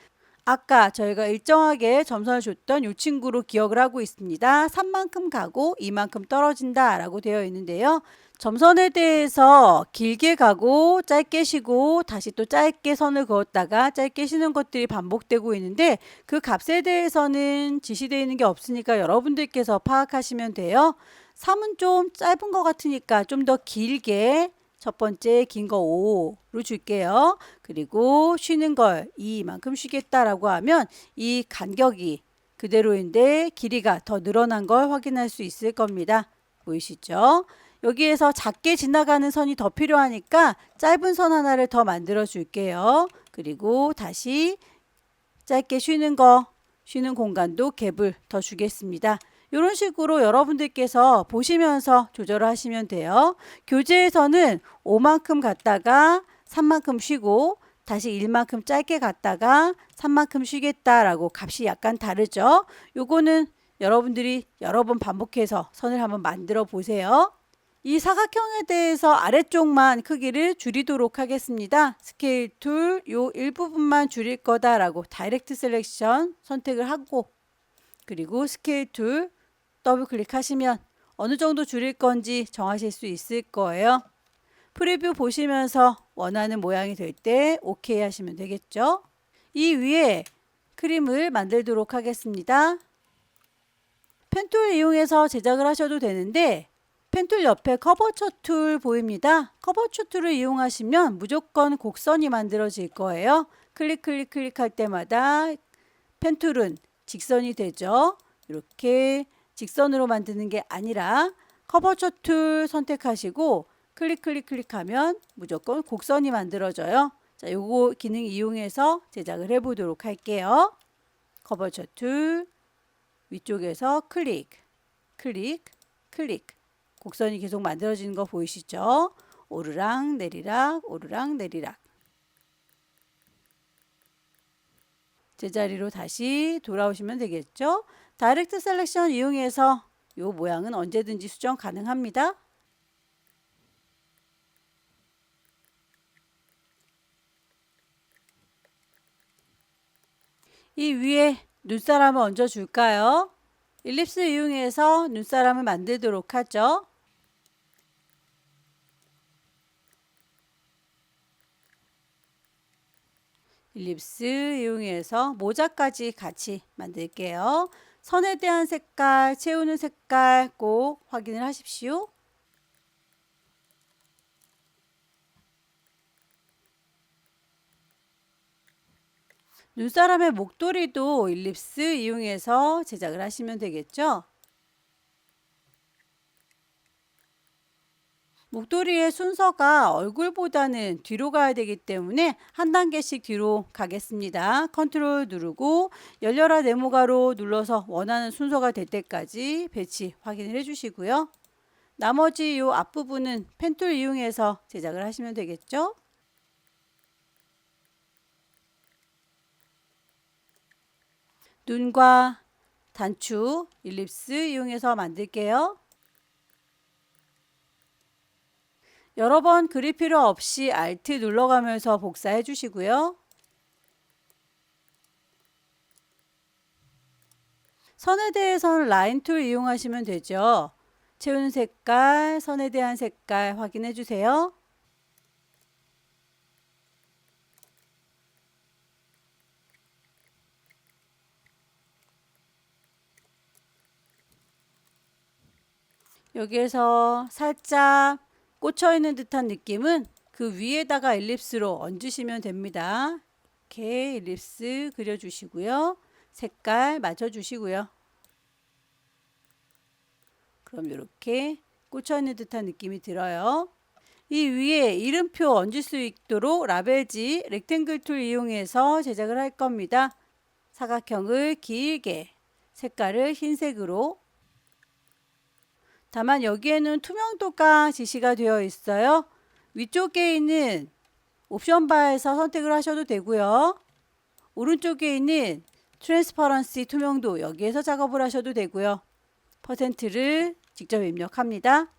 아까 저희가 일정하게 점선을 줬던 이 친구로 기억을 하고 있습니다. 3만큼 가고 2만큼 떨어진다 라고 되어 있는데요. 점선에 대해서 길게 가고 짧게 쉬고 다시 또 짧게 선을 그었다가 짧게 쉬는 것들이 반복되고 있는데 그 값에 대해서는 지시되어 있는 게 없으니까 여러분들께서 파악하시면 돼요. 3은 좀 짧은 것 같으니까 좀 더 길게 첫 번째 긴 거 5로 줄게요. 그리고 쉬는 걸 2만큼 쉬겠다라고 하면 이 간격이 그대로인데 길이가 더 늘어난 걸 확인할 수 있을 겁니다. 보이시죠? 여기에서 작게 지나가는 선이 더 필요하니까 짧은 선 하나를 더 만들어 줄게요. 그리고 다시 짧게 쉬는 공간도 갭을 더 주겠습니다. 이런 식으로 여러분들께서 보시면서 조절을 하시면 돼요. 교재에서는 5만큼 갔다가 3만큼 쉬고 다시 1만큼 짧게 갔다가 3만큼 쉬겠다라고 값이 약간 다르죠. 요거는 여러분들이 여러 번 반복해서 선을 한번 만들어 보세요. 이 사각형에 대해서 아래쪽만 크기를 줄이도록 하겠습니다. 스케일 툴 요 일부분만 줄일 거다라고 다이렉트 셀렉션 선택을 하고 그리고 스케일 툴 더블 클릭하시면 어느 정도 줄일 건지 정하실 수 있을 거예요. 프리뷰 보시면서 원하는 모양이 될 때 오케이 하시면 되겠죠. 이 위에 그림을 만들도록 하겠습니다. 펜툴 이용해서 제작을 하셔도 되는데 펜툴 옆에 커버처 툴 보입니다. 커버처 툴을 이용하시면 무조건 곡선이 만들어질 거예요. 클릭할 때마다 펜툴은 직선이 되죠. 이렇게 직선으로 만드는 게 아니라 커버처 툴 선택하시고 클릭하면 무조건 곡선이 만들어져요. 자, 요거 기능 이용해서 제작을 해보도록 할게요. 커버처 툴 위쪽에서 클릭 곡선이 계속 만들어지는 거 보이시죠? 오르락 내리락 제자리로 다시 돌아오시면 되겠죠? 다이렉트 셀렉션 이용해서 이 모양은 언제든지 수정 가능합니다. 이 위에 눈사람을 얹어 줄까요? 일립스 이용해서 눈사람을 만들도록 하죠. 일립스 이용해서 모자까지 같이 만들게요. 선에 대한 색깔, 채우는 색깔 꼭 확인을 하십시오. 눈사람의 목도리도 일립스 이용해서 제작을 하시면 되겠죠. 목도리의 순서가 얼굴보다는 뒤로 가야 되기 때문에 한 단계씩 뒤로 가겠습니다. 컨트롤 누르고 열려라 네모가로 눌러서 원하는 순서가 될 때까지 배치 확인을 해주시고요. 나머지 이 앞부분은 펜툴 이용해서 제작을 하시면 되겠죠. 눈과 단추, 일립스 이용해서 만들게요. 여러 번 그릴 필요 없이 Alt 눌러가면서 복사해 주시고요. 선에 대해서는 라인 툴 이용하시면 되죠. 채우는 색깔, 선에 대한 색깔 확인해 주세요. 여기에서 살짝 꽂혀 있는 듯한 느낌은 그 위에다가 엘립스로 얹으시면 됩니다. 이렇게 엘립스 그려주시고요. 색깔 맞춰주시고요. 그럼 이렇게 꽂혀 있는 듯한 느낌이 들어요. 이 위에 이름표 얹을 수 있도록 라벨지 렉탱글 툴 이용해서 제작을 할 겁니다. 사각형을 길게 색깔을 흰색으로 다만 여기에는 투명도가 지시가 되어 있어요. 위쪽에 있는 옵션 바에서 선택을 하셔도 되고요. 오른쪽에 있는 트랜스퍼런시 투명도 여기에서 작업을 하셔도 되고요. 퍼센트를 직접 입력합니다.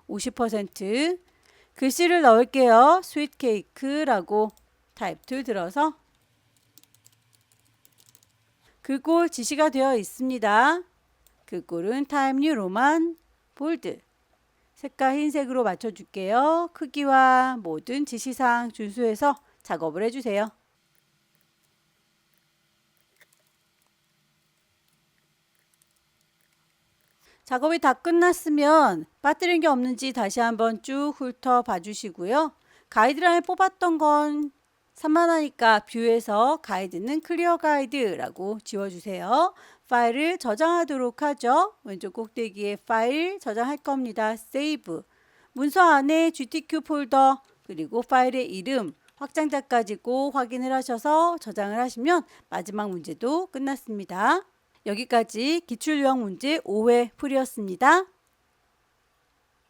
50% 글씨를 넣을게요. 스윗 케이크라고 타입 툴 들어서 그 골 지시가 되어 있습니다. 그 골은 타임 뉴 로만 볼드. 색깔 흰색으로 맞춰줄게요. 크기와 모든 지시사항 준수해서 작업을 해주세요. 작업이 다 끝났으면 빠뜨린 게 없는지 다시 한번 쭉 훑어 봐주시고요. 가이드라인 뽑았던 건 산만하니까 뷰에서 가이드는 클리어 가이드라고 지워주세요. 파일을 저장하도록 하죠. 왼쪽 꼭대기에 파일 저장할 겁니다. 세이브. 문서 안에 GTQ 폴더 그리고 파일의 이름, 확장자까지 꼭 확인을 하셔서 저장을 하시면 마지막 문제도 끝났습니다. 여기까지 기출유형 문제 5회 풀이였습니다.